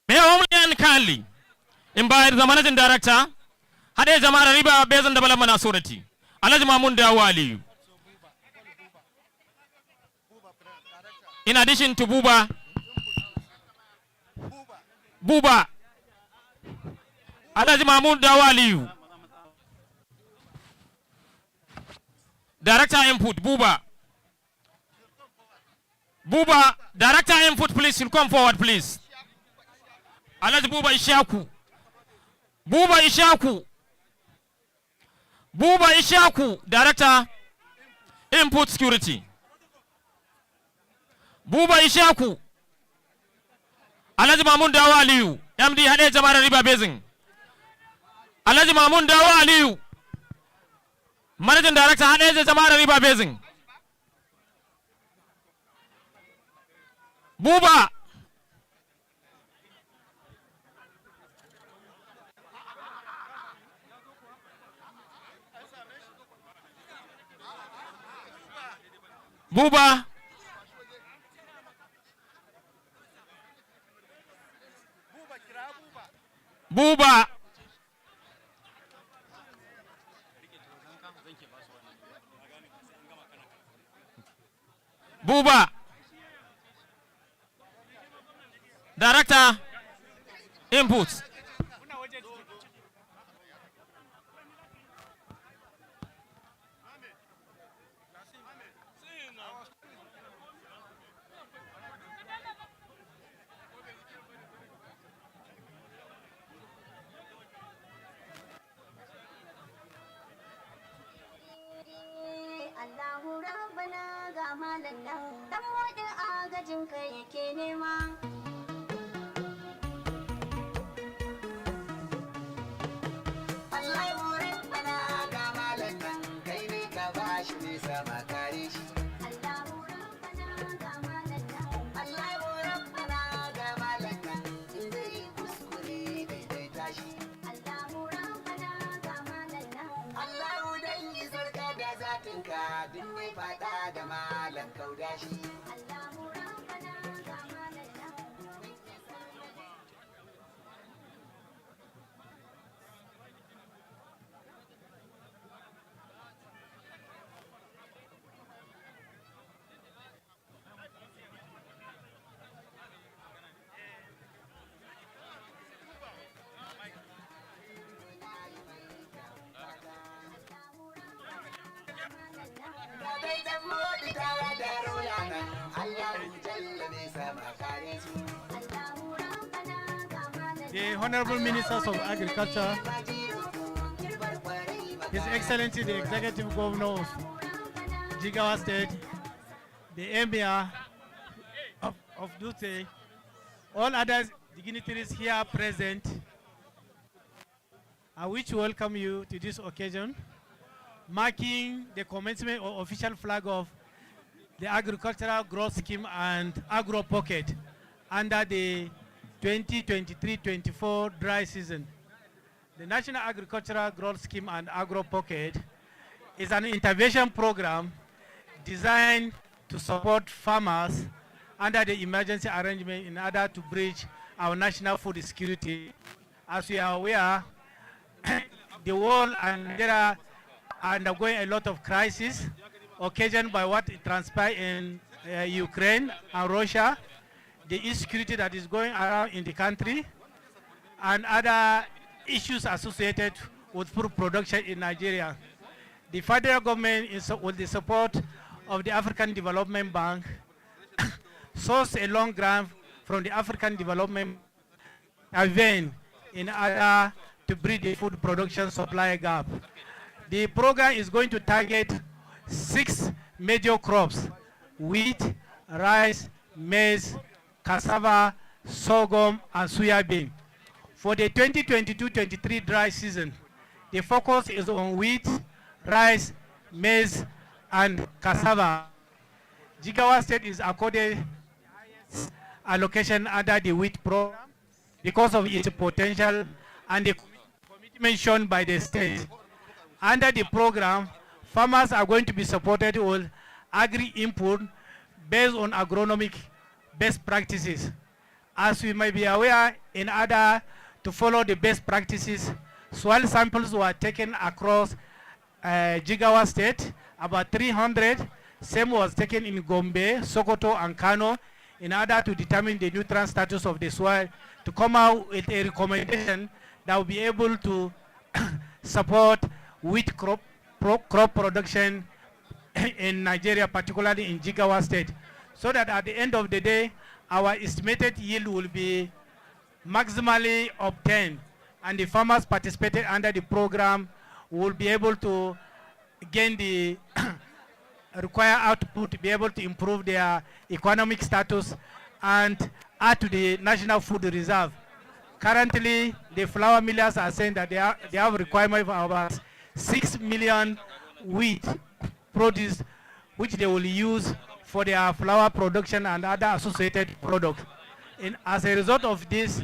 Mayor Omnian kindly invite the managing director, Hade Jamara Riba Basin Development Authority, Alhaji Mamun Dawo Aliyu. In addition to Buba, Alhaji Mamun Dawo Aliyu, Director Input, Buba, Director Input, please, you'll come forward, please. Alhaji Buba Ishaku, Director Input Security. Buba Ishaku, Alhaji Mamun Dawo Aliyu, MD Hade Jamara Riba Basin. Alhaji Mamun Dawo Aliyu, Managing Director Hade Jamara Riba Basin. Buba Buba, Director Inputs. Allahu Rabbana ga malam nan dan wadin agajin kai yake nema. Allahu Rabbana ga malam nan kai ne ka bashi ne sama kare shi. Allahu Rabbana ga malam nan. Allahu Rabbana ga malam nan zai kusa. ga malam kaudashi. The Honorable Ministers of Agriculture, His Excellency the Executive Governor of Jigawa State, the Emir of Dutse, all other dignitaries here present, I wish to welcome you to this occasion, marking the commencement of official flag of the Agricultural Growth Scheme and AgroPocket under the 2023-24 dry season. The National Agricultural Growth Scheme and AgroPocket is an intervention program designed to support farmers under the emergency arrangement in order to bridge our national food security. As we are aware, the world and Nigeria are undergoing a lot of crisis occasioned by what transpired in Ukraine and Russia, the insecurity that is going around in the country, and other issues associated with food production in Nigeria. The federal government, with the support of the African Development Bank, sourced a long grant from the African Development Bank in order to bridge the food production supply gap. The program is going to target 6 major crops: wheat, rice, maize, cassava, sorghum, and soya bean. For the 2022-23 dry season, the focus is on wheat, rice, maize, and cassava. Jigawa State is accorded allocation under the wheat program because of its potential and the commitment shown by the state. Under the program, farmers are going to be supported with agri-input based on agronomic best practices. As we may be aware, in order to follow the best practices, soil samples were taken across Jigawa State, about 300. Same was taken in Gombe, Sokoto, and Kano in order to determine the nutrient status of the soil, to come out with a recommendation that will be able to support wheat crop production in Nigeria, particularly in Jigawa State, so that at the end of the day, our estimated yield will be maximally obtained, and the farmers participated under the program will be able to gain the required output to be able to improve their economic status and add to the national food reserve. Currently, the flour millers are saying that they have a requirement for about 6 million wheat produce, which they will use for their flour production and other associated products. As a result of this,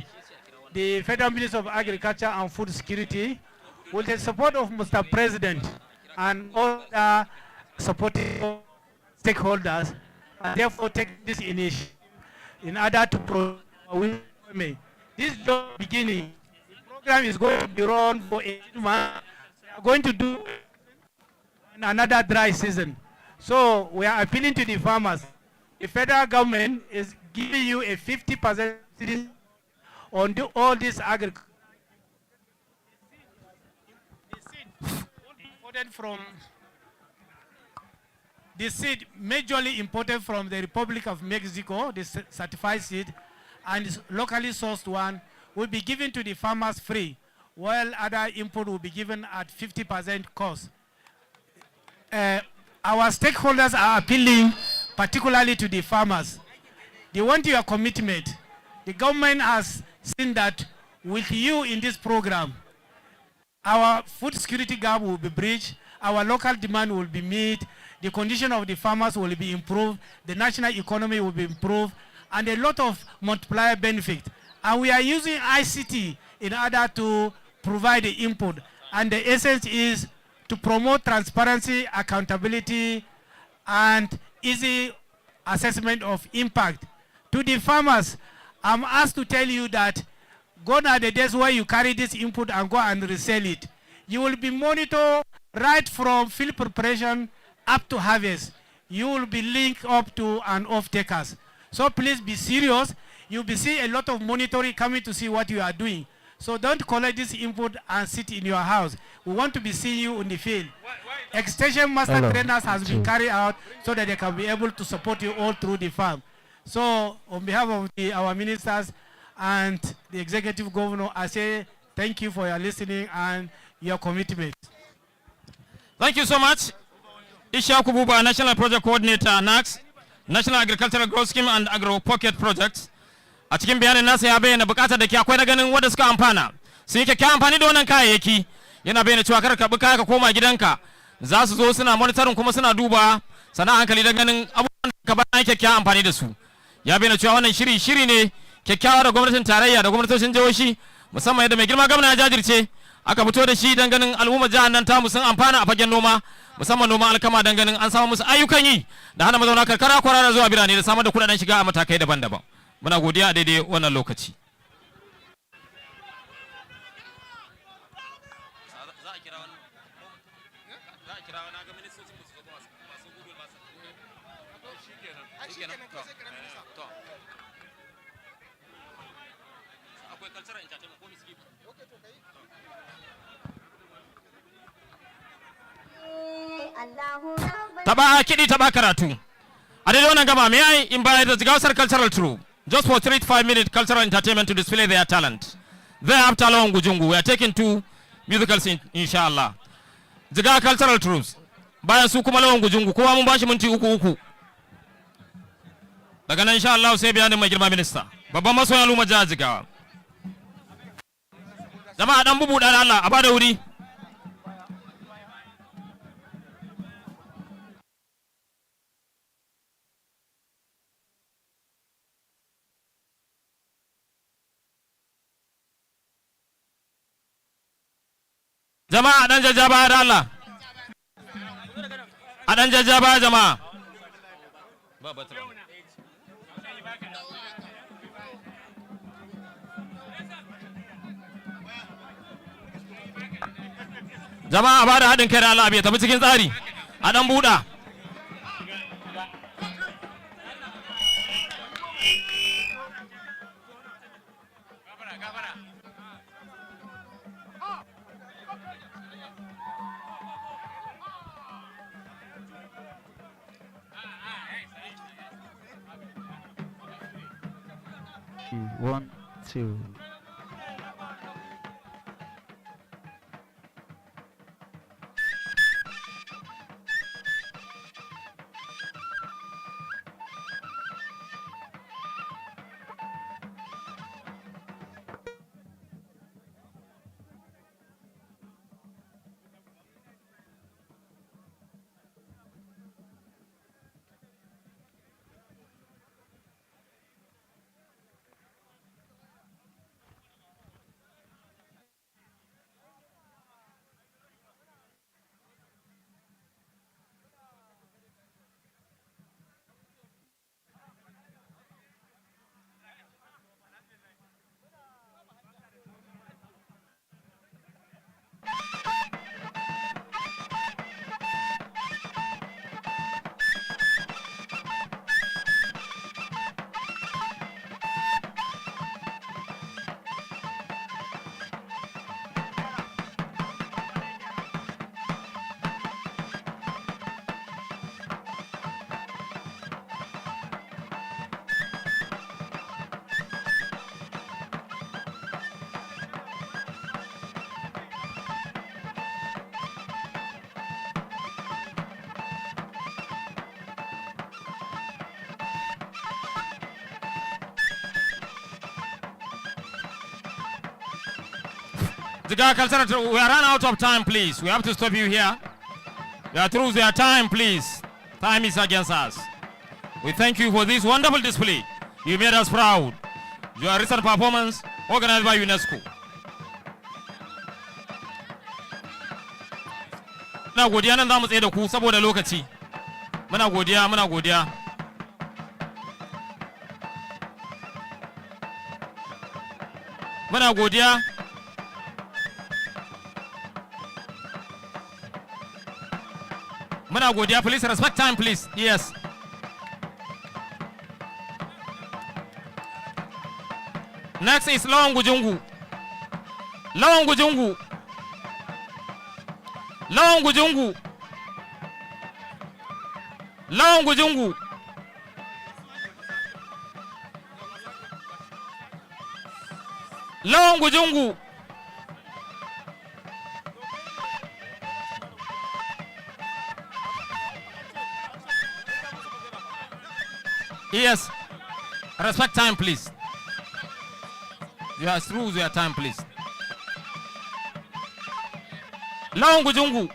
the Federal Ministry of Agriculture and Food Security, with the support of Mr. President and all the supporting stakeholders, therefore take this initiative in order to promote this job beginning. The program is going to be run for 8 months. We are going to do another dry season. So we are appealing to the farmers. The federal government is giving you a 50% subsidy on all these agriculture. The seed majorly imported from the Republic of Mexico, the certified seed, and locally sourced one will be given to the farmers free, while other import will be given at 50% cost. Our stakeholders are appealing particularly to the farmers. They want your commitment. The government has seen that with you in this program, our food security gap will be bridged, our local demand will be met, the condition of the farmers will be improved, the national economy will be improved, and a lot of multiplier benefit. And we are using ICT in order to provide the input. And the essence is to promote transparency, accountability, and easy assessment of impact. To the farmers, I'm asked to tell you that gone are the days where you carry this input and go and resell it. You will be monitored right from field preparation up to harvest. You will be linked up to an off-takers. So please be serious. You'll be seeing a lot of monitoring coming to see what you are doing. So don't collect this input and sit in your house. We want to be seeing you in the field. Extension master trainers has been carried out so that they can be able to support you all through the farm. So on behalf of our ministers and the executive governor, I say thank you for your listening and your commitment. Thank you so much. Ishaku Buba, National Project Coordinator, NAGS, National Agricultural Growth Scheme and AgroPocket Projects. A cikin bayanin nasa ya bayyana bukatar da ke akwai na ganin wanda suka amfana. Sun yi kyakkyawan amfani da wannan kayayyaki. Yana bayyana cewa kar ka karɓi kaya ka koma gidanka. Za su zo suna monitoring kuma suna duba sana hankali da ganin abubuwan da ka bayan kyakkyawan amfani da su. Ya bayyana cewa wannan shiri ne kyakkyawa da gwamnatin tarayya da gwamnatocin jihohi musamman yadda mai girma gwamna ya jajirce aka fito da shi dan ganin al'ummar jihar nan tamu sun amfana a fagen noma musamman noman alkama dan ganin an samu musu ayyukan yi da hana mazauna karkara kwarara zuwa birane da samar da kudaden shiga a matakai daban-daban. Muna godiya a daidai wannan lokaci. Taba kiɗi taba karatu. A daidai wannan gaba may I invite the Jigawa Cultural Troupe just for 3 to 5 minute cultural entertainment to display their talent. Thereafter, Lawan Gujungu, we are taking 2 musicals inshallah. Jigawa Cultural Troops. Bayan su kuma Lawan Gujungu, kowa mun bashi minti uku. Daga nan inshallah sai bayanin mai girma minista. Babban masoyan al'umma jihar Jigawa. Jama'a dan bubuɗa da Allah a bada wuri. Jama'a dan jajjaba da Allah. A dan jajjaba jama'a. Jama'a ba da haɗin kai da Allah bai tafi cikin tsari. A dan buɗa. One, two. Jigawa Cultural Troupe, we are running out of time, please. We have to stop you here. We are through their time, please. Time is against us. We thank you for this wonderful display. You made us proud. Your recent performance organized by UNESCO. Na godiya nan za mu tsaye da ku saboda lokaci. Muna godiya, muna godiya. Muna godiya. Muna godiya, please respect time, please. Yes. Next is Lawan Gujungu. Lawan Gujungu. Lawan Gujungu. Lawan Gujungu. Lawan Gujungu. Yes. Respect time, please. You have rules your time, please. Lawan Gujungu.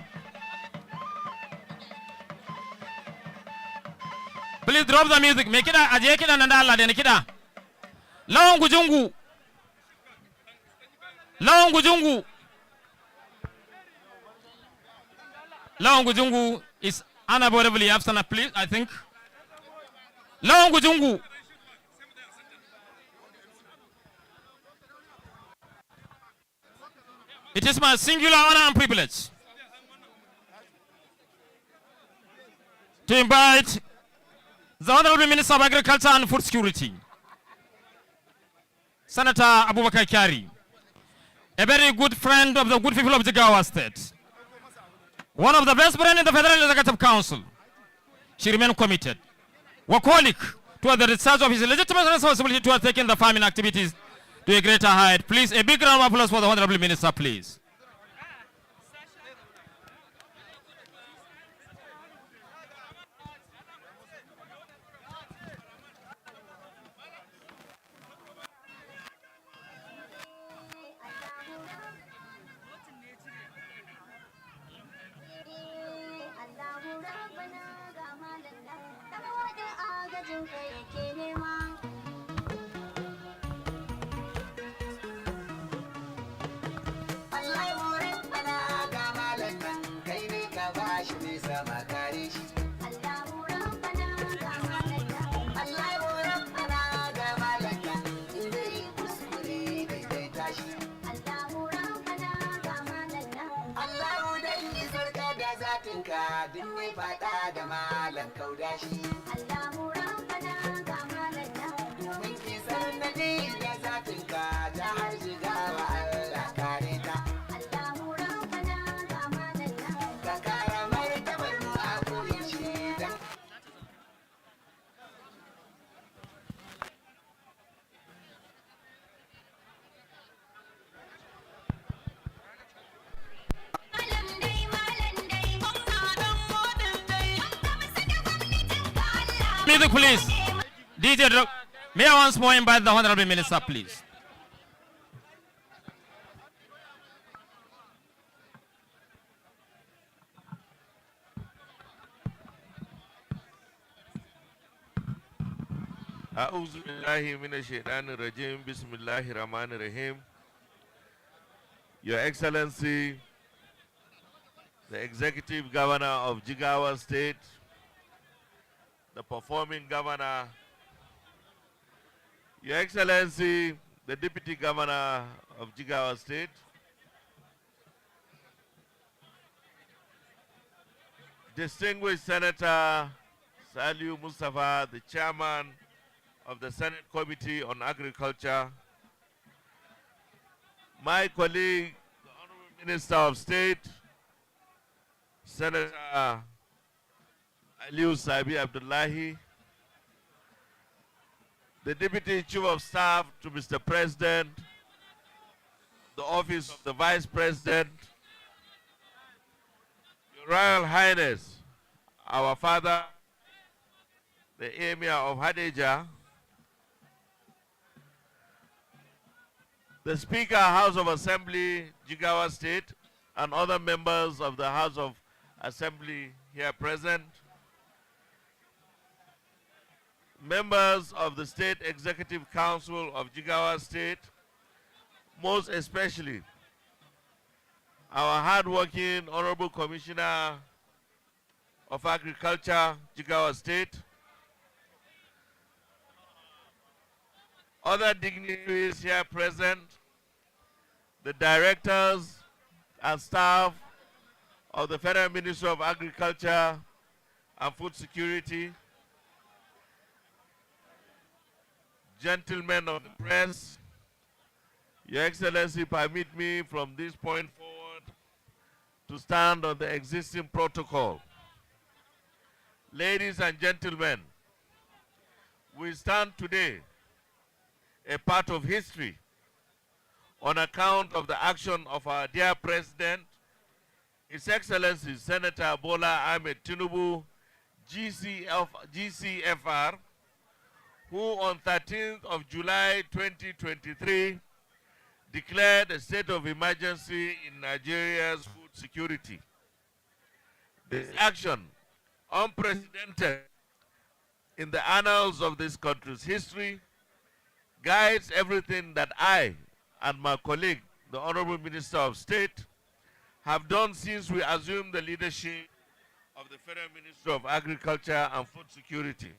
Please drop the music. Make it aje kiɗa nan da Allah da kiɗa. Lawan Gujungu. Lawan Gujungu. Lawan Gujungu is unavoidably absent, please, I think. Lawan Gujungu. It is my singular honor and privilege to invite the Honorable Minister of Agriculture and Food Security, Senator Abubakar Kyari, a very good friend of the good people of Jigawa State, one of the best brains in the Federal Executive Council. She remained committed, workaholic toward the discharge of his legitimate responsibility toward taking the farming activities to a greater height. Please, a big round of applause for the Honorable Minister, please. Music, please. DJ, may I once more invite the Honorable Minister, please. أعوذ بالله من الشيطان الرجيم بسم الله الرحمن الرحيم. Your Excellency, the Executive Governor of Jigawa State, the performing governor, Your Excellency, the Deputy Governor of Jigawa State, distinguished Senator Saliu Mustafa, the Chairman of the Senate Committee on Agriculture, my colleague, the Honorable Minister of State, Senator Aliu Sabi Abdullahi, the Deputy Chief of Staff to Mr. President, the Office of the Vice President, Your Royal Highness, our Father, the Emir of Hadejia, the Speaker, House of Assembly, Jigawa State, and other members of the House of Assembly here present, members of the State Executive Council of Jigawa State, most especially our hardworking Honorable Commissioner of Agriculture, Jigawa State, other dignitaries here present, the directors and staff of the Federal Ministry of Agriculture and Food Security, gentlemen of the press, Your Excellency, permit me from this point forward to stand on the existing protocol. Ladies and gentlemen, we stand today a part of history on account of the action of our dear President, His Excellency Senator Bola Ahmed Tinubu, GCFR, who on 13th of July 2023 declared a state of emergency in Nigeria's food security. This action, unprecedented in the annals of this country's history, guides everything that I and my colleague, the Honorable Minister of State, have done since we assumed the leadership of the Federal Ministry of Agriculture and Food Security.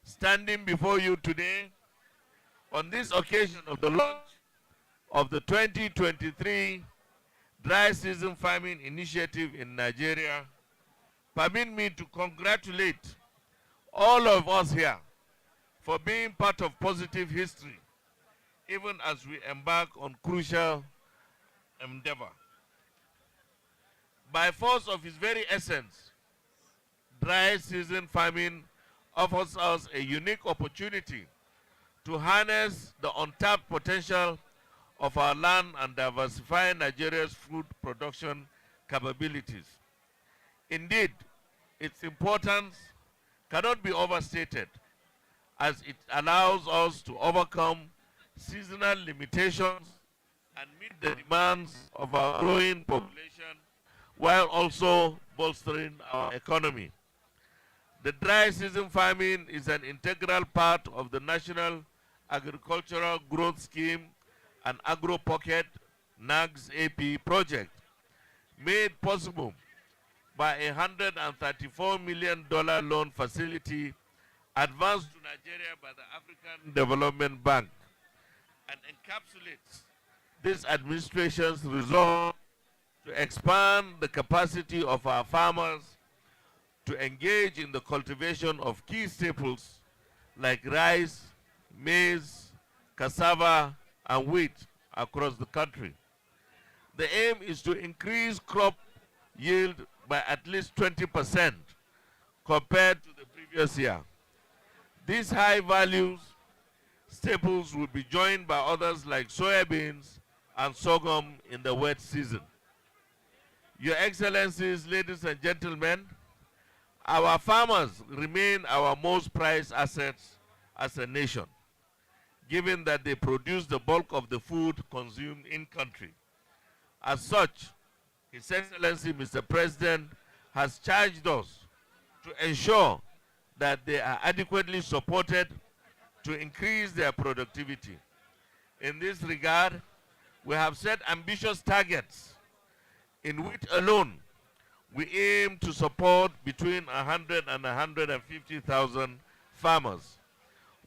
Standing before you today on this occasion of the launch of the 2023 Dry Season Farming Initiative in Nigeria, permit me to congratulate all of us here for being part of positive history, even as we embark on crucial endeavor. By force of its very essence, dry season farming offers us a unique opportunity to harness the untapped potential of our land and diversify Nigeria's food production capabilities. Indeed, its importance cannot be overstated, as it allows us to overcome seasonal limitations and meet the demands of our growing population while also bolstering our economy. The dry season farming is an integral part of the National Agricultural Growth Scheme and AgroPocket NAGS-AP project, made possible by a $134 million loan facility advanced to Nigeria by the African Development Bank, and encapsulates this administration's resolve to expand the capacity of our farmers to engage in the cultivation of key staples like rice, maize, cassava, and wheat across the country. The aim is to increase crop yield by at least 20% compared to the previous year. These high values staples will be joined by others like soybeans and sorghum in the wet season. Your Excellencies, ladies and gentlemen, our farmers remain our most prized assets as a nation, given that they produce the bulk of the food consumed in country. As such, His Excellency Mr. President has charged us to ensure that they are adequately supported to increase their productivity. In this regard, we have set ambitious targets. In wheat alone, we aim to support between 100 and 150,000 farmers,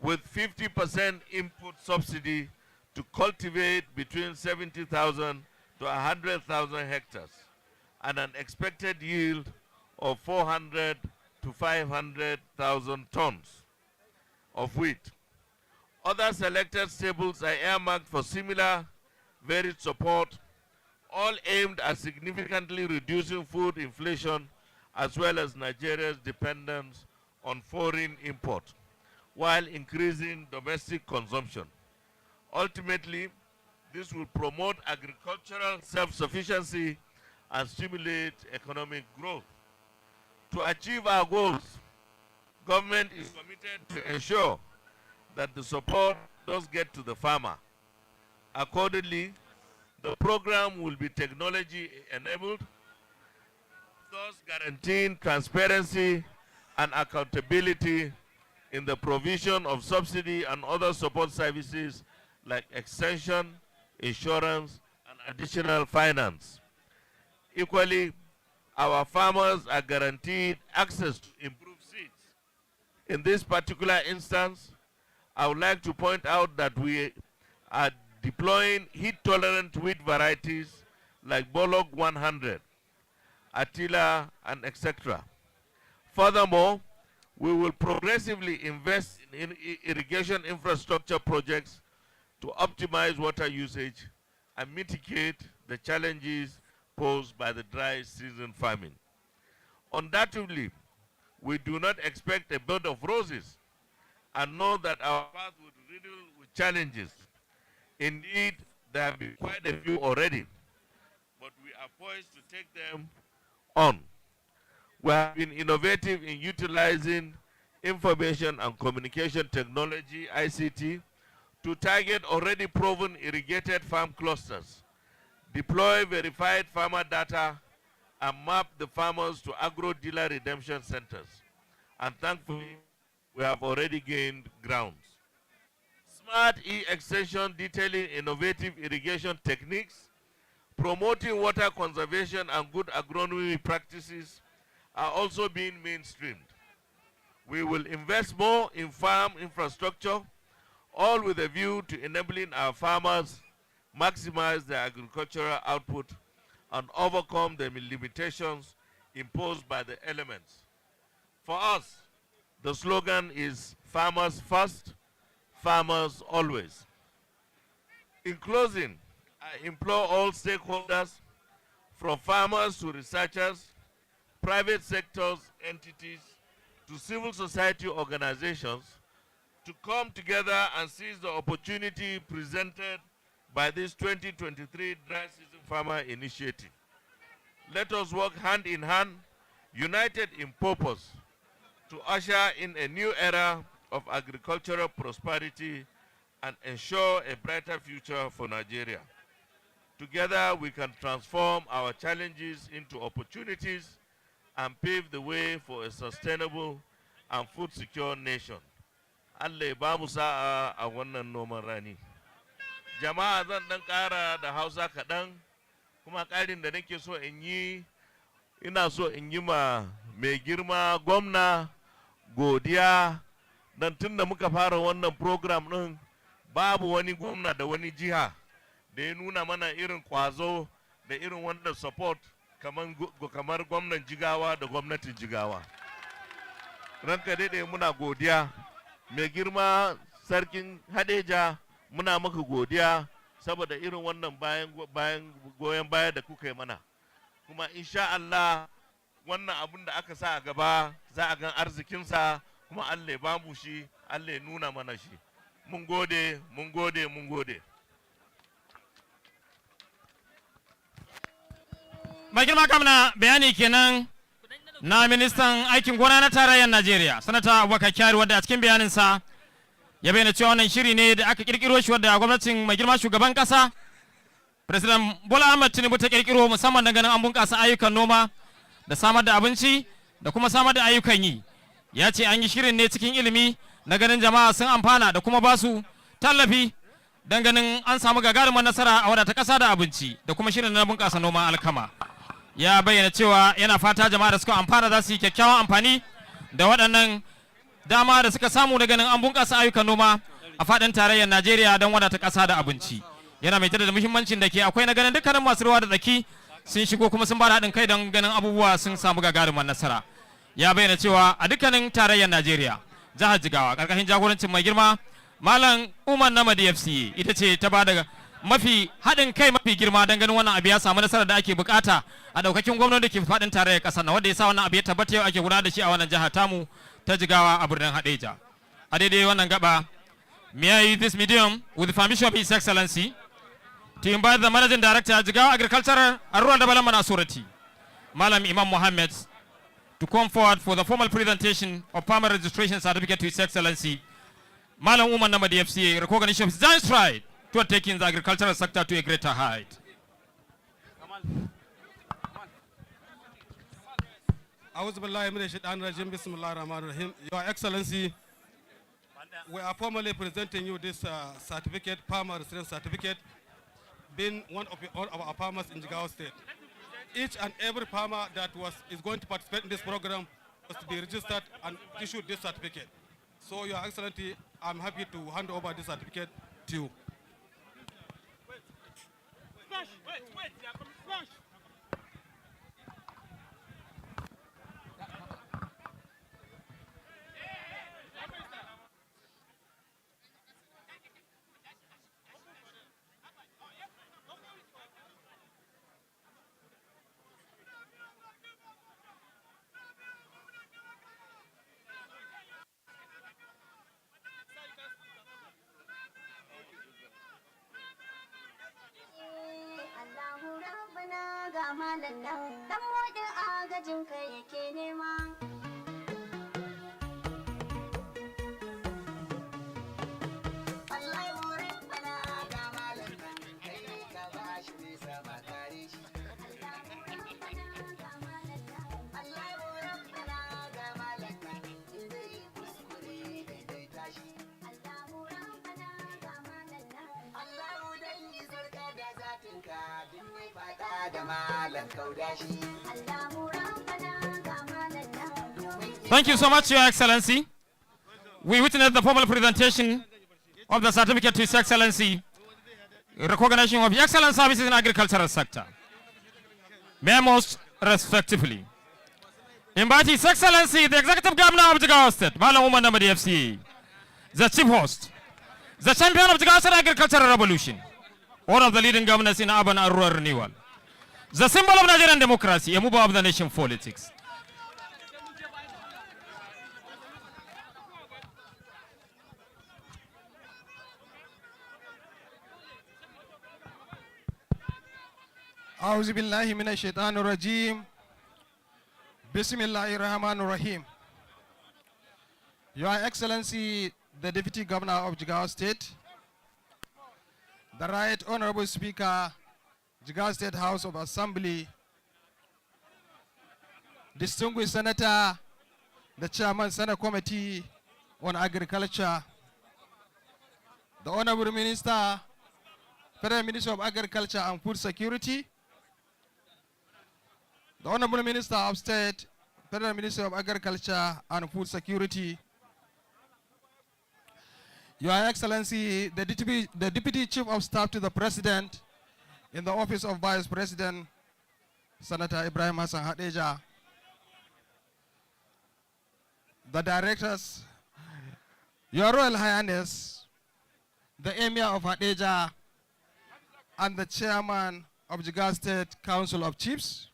with 50% input subsidy to cultivate between 70,000 to 100,000 hectares, and an expected yield of 400 to 500,000 tons of wheat. Other selected staples are earmarked for similar varied support, all aimed at significantly reducing food inflation as well as Nigeria's dependence on foreign import, while increasing domestic consumption. Ultimately, this will promote agricultural self-sufficiency and stimulate economic growth. To achieve our goals, government is committed to ensure that the support does get to the farmer. Accordingly, the program will be technology-enabled, thus guaranteeing transparency and accountability in the provision of subsidy and other support services like extension, insurance, and additional finance. Equally, our farmers are guaranteed access to improved seeds. In this particular instance, I would like to point out that we are deploying heat-tolerant wheat varieties like Bolog 100, Attila, and etc. Furthermore, we will progressively invest in irrigation infrastructure projects to optimize water usage and mitigate the challenges posed by the dry season farming. Undoubtedly, we do not expect a bed of roses and know that our path will be riddled with challenges. Indeed, there have been quite a few already, but we are poised to take them on. We have been innovative in utilizing information and communication technology, ICT, to target already proven irrigated farm clusters, deploy verified farmer data, and map the farmers to agro-dealer redemption centers. And thankfully, we have already gained grounds. Smart e-extension detailing innovative irrigation techniques, promoting water conservation and good agronomy practices are also being mainstreamed. We will invest more in farm infrastructure, all with a view to enabling our farmers maximize their agricultural output and overcome the limitations imposed by the elements. For us, the slogan is farmers first, farmers always. In closing, I implore all stakeholders, from farmers to researchers, private sectors, entities, to civil society organizations, to come together and seize the opportunity presented by this 2023 Dry Season Farmer Initiative. Let us work hand in hand, united in purpose, to usher in a new era of agricultural prosperity and ensure a brighter future for Nigeria. Together, we can transform our challenges into opportunities and pave the way for a sustainable and food-secure nation. Allah ya ba mu sa'a a wannan noman rani. Jama'a, zan dan ƙara da Hausa kaɗan, kuma ƙarin da nake so in yi, ina so in yi ma mai girma gwamna godiya, don tun da muka fara wannan program ɗin babu wani gwamna da wani jiha da ya nuna mana irin kwazo da irin wannan support kamar gwamnan Jigawa da gwamnatin Jigawa. Ranka daidai muna godiya, mai girma sarkin Hadeja muna maka godiya saboda irin wannan goyon baya da kuka yi mana. Kuma insha Allah wannan abin da aka sa a gaba za a gan arzikinsa, kuma Allah ya ba mu shi, Allah ya nuna mana shi. Mun gode, mun gode, mun gode. Mai girma kamna bayani kenan na ministan aikin gona na tarayyar Najeriya, Sanata Abubakar Kyari, wadda a cikin bayaninsa ya bayyana cewa wannan shiri ne da aka kirkiro shi wadda gwamnatin mai girma shugaban kasa President Bola Ahmed Tinubu ta kirkiro musamman ganin an bunƙasa ayyukan noma da samar da abinci da kuma samar da ayyukan yi. Ya ce an yi shirin ne cikin ilimi na ganin jama'a sun amfana da kuma basu tallafi don ganin an samu gagarumar nasara a wadata ƙasa da abinci da kuma shirin na bunƙasa noman alkama. Ya bayyana cewa yana fata jama'a da suka amfana za su yi kyakkyawan amfani da waɗannan dama da suka samu da ganin an bunƙasa ayyukan noma a faɗin tarayyar Najeriya don wadata ƙasa da abinci. Yana mai tada da muhimmancin da ke akwai na ganin dukkanin masu ruwa da tsaki sun shigo kuma sun bada haɗin kai don ganin abubuwa sun samu gagarumar nasara. Ya bayyana cewa a dukkanin tarayyar Najeriya, jihar Jigawa ƙarƙashin jagorancin mai girma Malam Umar Namadi FCA ita ce ta bada mafi haɗin kai mafi girma don ganin wannan abu ya samu nasarar da ake bukata a ɗaukakin gwamnati da ke faɗin tarayyar ƙasar na wanda ya sa wannan abu ya tabbata yau ake gudanar da shi a wannan jihar tamu ta Jigawa a birnin Hadeja. A daidai wannan gaba, may I use this medium with the permission of His Excellency to invite the Managing Director, Jigawa Agricultural and Rural Development Authority, Malam Imam Mohammed, to come forward for the formal presentation of farmer registration certificate to His Excellency, Malam Umar Namadi FCA, recognition of his giant stride toward taking the agricultural sector to a greater height. Your Excellency, we are formally presenting you this farmer residence certificate, being one of our farmers in Jigawa State. each and every farmer that is going to participate in this program was to be registered and issued this certificate. So, Your Excellency, I'm happy to hand over this certificate to you. malam nan dan modin agajin ka yake nema. Wallahi wurin bana ga malam nan kai ne ka bashi mai sama kare shi. Wallahi wurin bana ga malam nan in zai kuskure daidaita shi. Thank you so much, Your Excellency. We witnessed the formal presentation of the certificate to His Excellency, recognition of excellent services in the agricultural sector. May I most respectively invite His Excellency, the Executive Governor of Jigawa State, Malam Umar Namadi FCA, the Chief Host, the champion of Jigawa State Agricultural Revolution, one of the leading governors in urban and rural renewal, the symbol of Nigerian democracy, a mover of the nation politics. أعوذ بالله من الشيطان الرجيم بسم الله الرحمن الرحيم. Your Excellency, the Deputy Governor of Jigawa State, the Right Honorable Speaker, Jigawa State House of Assembly, distinguished Senator, the Chairman Senate Committee on Agriculture, the Honorable Minister, Federal Minister of Agriculture and Food Security, the Honorable Minister of State, Federal Minister of Agriculture and Food Security, Your Excellency, the Deputy Chief of Staff to the President in the Office of Vice President, Senator Ibrahim Hassan Hadeja, the Directors, Your Royal Highness, the Emir of Hadeja, and the Chairman of Jigawa State Council of Chiefs,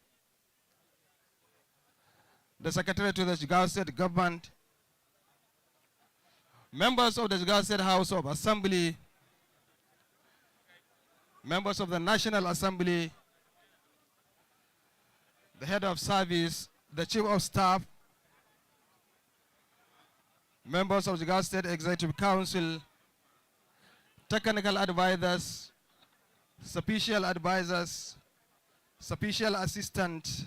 the Secretary to the Jigawa State Government, members of the Jigawa State House of Assembly, members of the National Assembly, the Head of Service, the Chief of Staff, members of the Jigawa State Executive Council, technical advisors, special advisors, special assistants,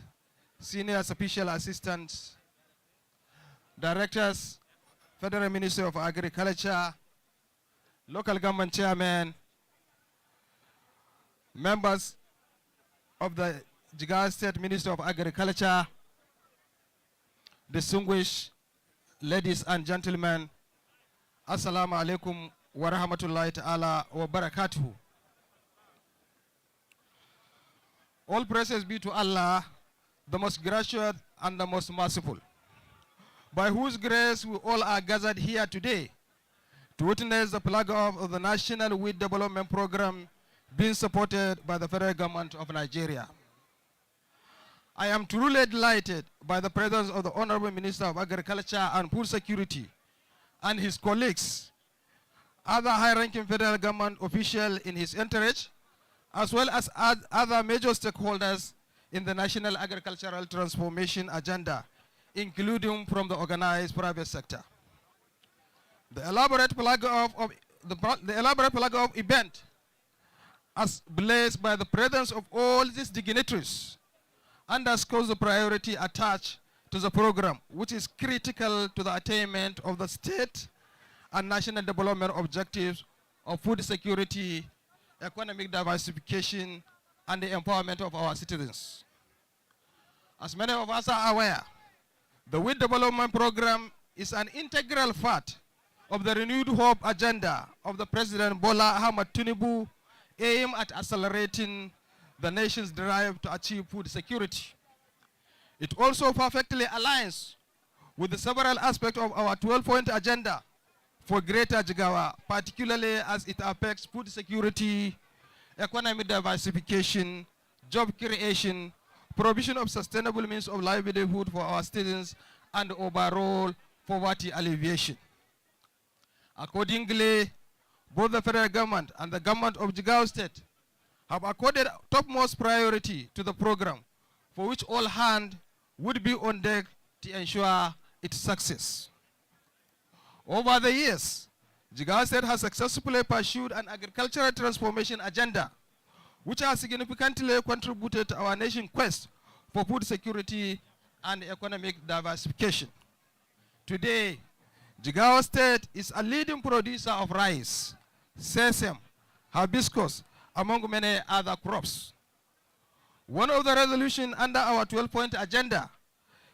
senior special assistants, directors, Federal Ministry of Agriculture, local government chairman, members of the Jigawa State Ministry of Agriculture, distinguished ladies and gentlemen, Assalamu alaikum wa rahmatullahi ta'ala wa barakatuhu. All praises be to Allah, the most gracious and the most merciful, by whose grace we all are gathered here today to witness the flag off of the National Wheat Development Program being supported by the federal government of Nigeria. I am truly delighted by the presence of the Honorable Minister of Agriculture and Food Security and his colleagues, other high-ranking federal government officials in his entourage, as well as other major stakeholders in the national agricultural transformation agenda, including from the organized private sector. The elaborate flag of event, as blessed by the presence of all these dignitaries, underscores the priority attached to the program, which is critical to the attainment of the state and national development objectives of food security, economic diversification, and the empowerment of our citizens. As many of us are aware, the Wheat Development Program is an integral part of the renewed hope agenda of the President Bola Ahmed Tinubu, aimed at accelerating the nation's drive to achieve food security. It also perfectly aligns with the several aspects of our 12-point agenda for Greater Jigawa, particularly as it affects food security, economic diversification, job creation, provision of sustainable means of livelihood for our students, and overall poverty alleviation. Accordingly, both the federal government and the government of Jigawa State have accorded topmost priority to the program, for which all hands would be on deck to ensure its success. Over the years, Jigawa State has successfully pursued an agricultural transformation agenda, which has significantly contributed to our nation's quest for food security and economic diversification. Today, Jigawa State is a leading producer of rice, sesame, hibiscus, among many other crops. One of the resolutions under our 12-point agenda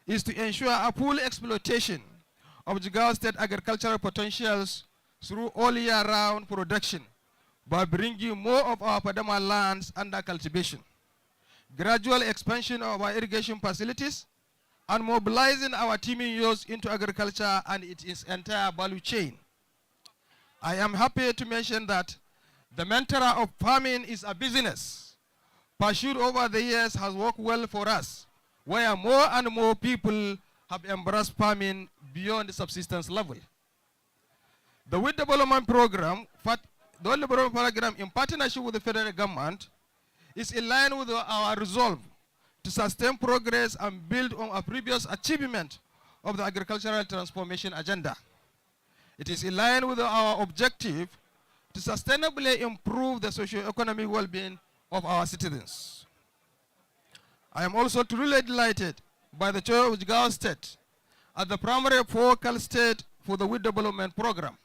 is to ensure a full exploitation of Jigawa State agricultural potentials through all year-round production by bringing more of our Padama lands under cultivation, gradual expansion of our irrigation facilities, and mobilizing our teeming youth into agriculture and its entire value chain. I am happy to mention that the mantra of farming is a business pursued over the years has worked well for us, where more and more people have embraced farming beyond the subsistence level. The Wheat Development Program, in partnership with the federal government, is in line with our resolve to sustain progress and build on a previous achievement of the agricultural transformation agenda. It is in line with our objective to sustainably improve the socio-economic well-being of our citizens. I am also truly delighted by the choice of Jigawa State as the primary focal state for the Wheat Development Program.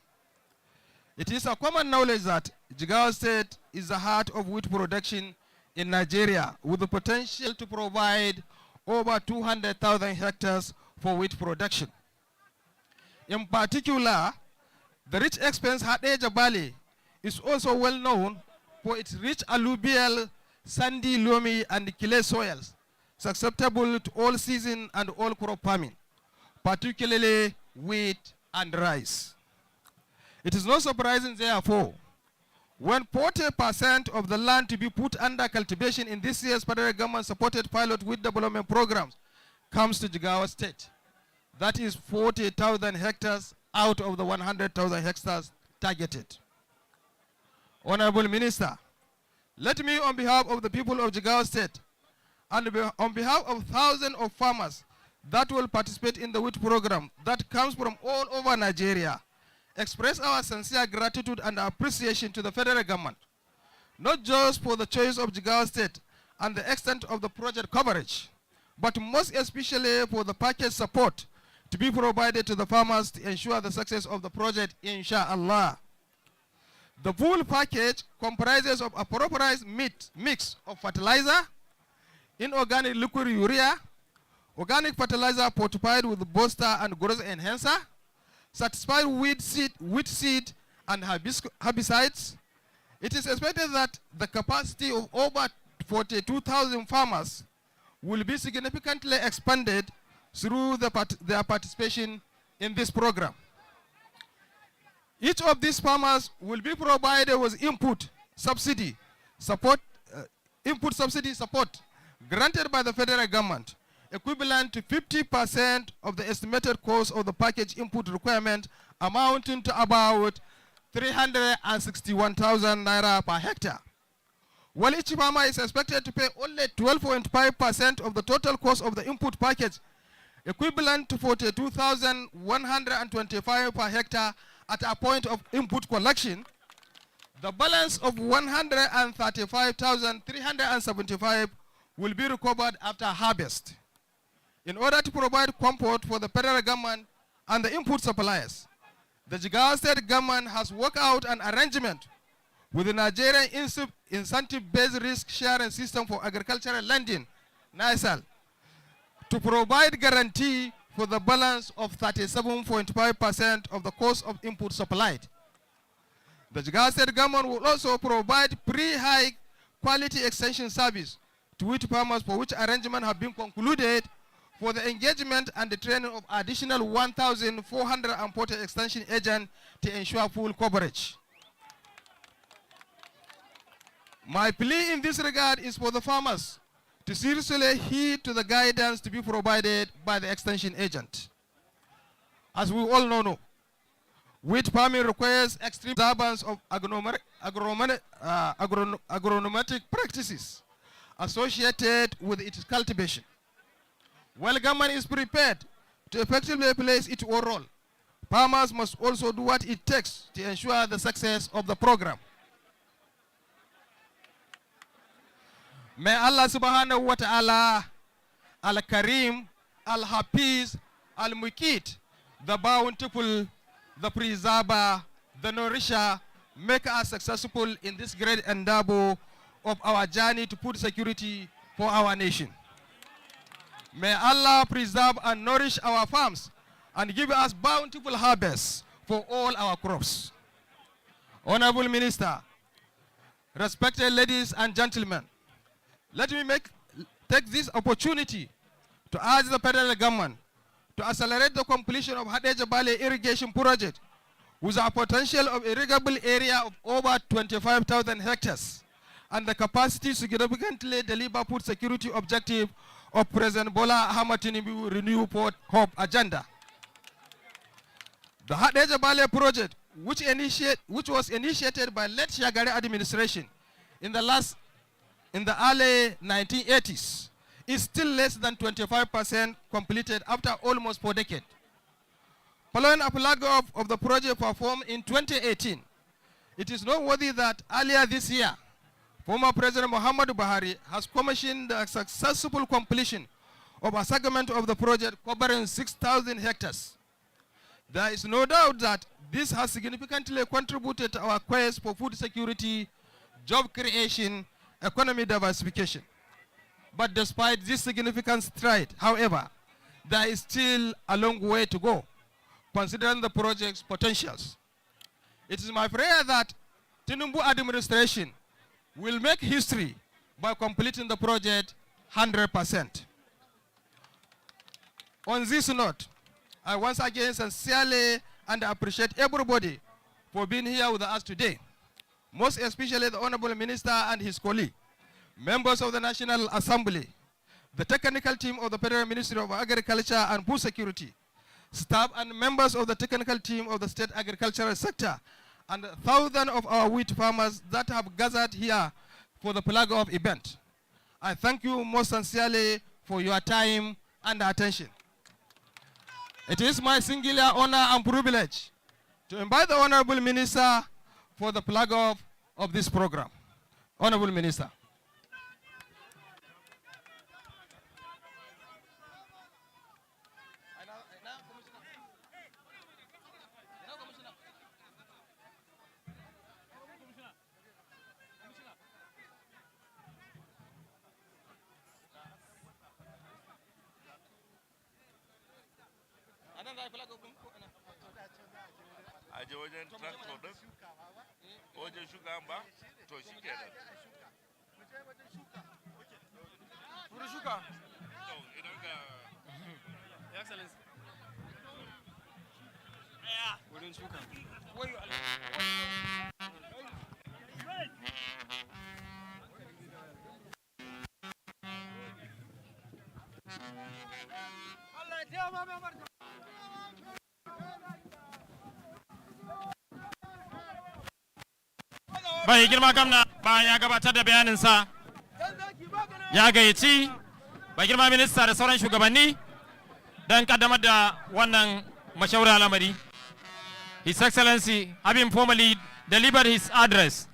It is a common knowledge that Jigawa State is the heart of wheat production in Nigeria, with the potential to provide over 200,000 hectares for wheat production. In particular, the rich expanse Hadeja Valley is also well known for its rich alluvial, sandy, loamy, and clay soils, susceptible to all season and all crop farming, particularly wheat and rice. It is not surprising, therefore, when 40% of the land to be put under cultivation in this year's federal government-supported pilot wheat development programs comes to Jigawa State. That is 40,000 hectares out of the 100,000 hectares targeted. Honorable Minister, let me, on behalf of the people of Jigawa State and on behalf of thousands of farmers that will participate in the wheat program that comes from all over Nigeria, express our sincere gratitude and appreciation to the federal government, not just for the choice of Jigawa State and the extent of the project coverage, but most especially for the package support to be provided to the farmers to ensure the success of the project, inshallah. The full package comprises of a proper mix of fertilizer, inorganic liquid urea, organic fertilizer fortified with booster and growth enhancer, certified wheat seed and herbicides. It is expected that the capacity of over 42,000 farmers will be significantly expanded through their participation in this program. Each of these farmers will be provided with input subsidy support granted by the federal government, equivalent to 50% of the estimated cost of the package input requirement, amounting to about 361,000 naira per hectare. While each farmer is expected to pay only 12.5% of the total cost of the input package, equivalent to 42,125 per hectare at a point of input collection, the balance of 135,375 will be recovered after harvest. In order to provide comfort for the federal government and the input suppliers, the Jigawa State government has worked out an arrangement with the Nigerian Incentive-Based Risk Sharing System for Agricultural Lending, NISAL, to provide guarantee for the balance of 37.5% of the cost of input supplied. The Jigawa State government will also provide pre-high quality extension service to wheat farmers, for which arrangements have been concluded for the engagement and the training of additional 1,440 extension agents to ensure full coverage. My plea in this regard is for the farmers to seriously heed to the guidance to be provided by the extension agent. As we all know, wheat farming requires extreme observance of agronomic practices associated with its cultivation. While government is prepared to effectively play its own role, farmers must also do what it takes to ensure the success of the program. May Allah subhanahu wa ta'ala, Al-Karim, Al-Hafiz, Al-Mukit, the bountiful, the preserver, the nourisher, make us successful in this great endeavor of our journey to food security for our nation. May Allah preserve and nourish our farms and give us bountiful harvests for all our crops. Honorable Minister, respected ladies and gentlemen, let me take this opportunity to ask the federal government to accelerate the completion of Hadeja Valley irrigation project with a potential of irrigable area of over 25,000 hectares and the capacity to significantly deliver food security objective of President Bola Ahmed Tinubu Renew Port Hope agenda. The Hadeja Valley project, which was initiated by late Shagari administration in the early 1980s, is still less than 25% completed after almost 4 decades. Following a flag off of the project performed in 2018, it is noteworthy that earlier this year, former President Muhammadu Buhari has commissioned the successful completion of a segment of the project covering 6,000 hectares. There is no doubt that this has significantly contributed to our quest for food security, job creation, economic diversification. But despite this significant stride, however, there is still a long way to go, considering the project's potentials. It is my prayer that Tinubu administration will make history by completing the project 100%. On this note, I once again sincerely and appreciate everybody for being here with us today, most especially the Honorable Minister and his colleague, members of the National Assembly, the technical team of the Federal Ministry of Agriculture and Food Security, staff and members of the technical team of the state agricultural sector, and thousands of our wheat farmers that have gathered here for the flag off event. I thank you most sincerely for your time and attention. It is my singular honor and privilege to invite the Honorable Minister for the flag off of this program. Honorable Minister. Aje wajen tractor din wajen shuka ba to shi kenan wurin shuka to idan ga excellence wurin shuka wayo Allah ya taimaka mai bai girma gamna bayan ya gabatar da bayaninsa ya gayyaci bai girma minista da sauran shugabanni don kaddamar da wannan mashaura lamari. His Excellency, having formally delivered his address,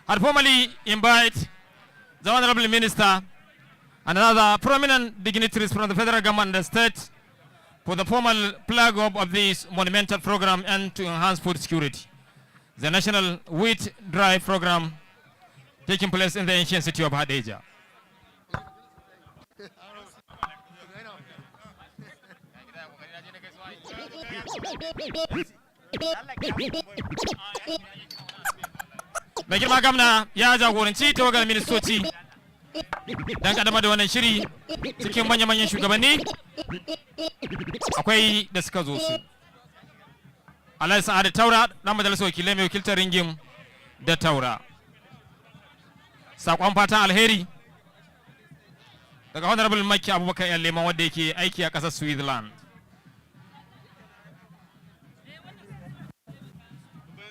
had formally invited the Honorable Minister and other prominent dignitaries from the federal government and the state for the formal flag off of this monumental program and to enhance food security. The National Wheat Drive Program taking place in the ancient city of Hadeja. Mai girma gamna ya jagoranci tawagar ministoci don kadama da wannan shiri. Cikin manya-manyan shugabanni akwai da suka zo su. Alhaji Sa'adu Taura dan majalisar wakilai mai wakiltar ringim da Taura. Sakon fatan alheri daga Honorable Makki Abubakar yan Leman wanda yake aiki a ƙasar Switzerland.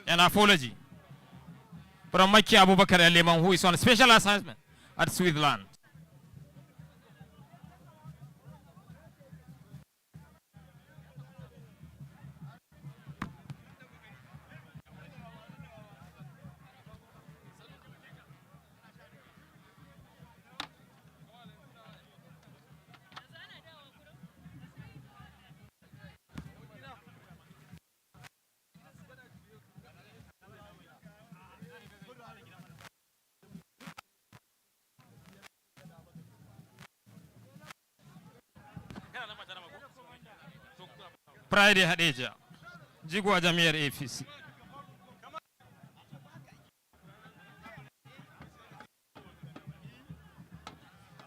An apology from Makki Abubakar yan Leman, who is on special assignment at Switzerland. Friday Hadeja, jigo a jami'ar APC.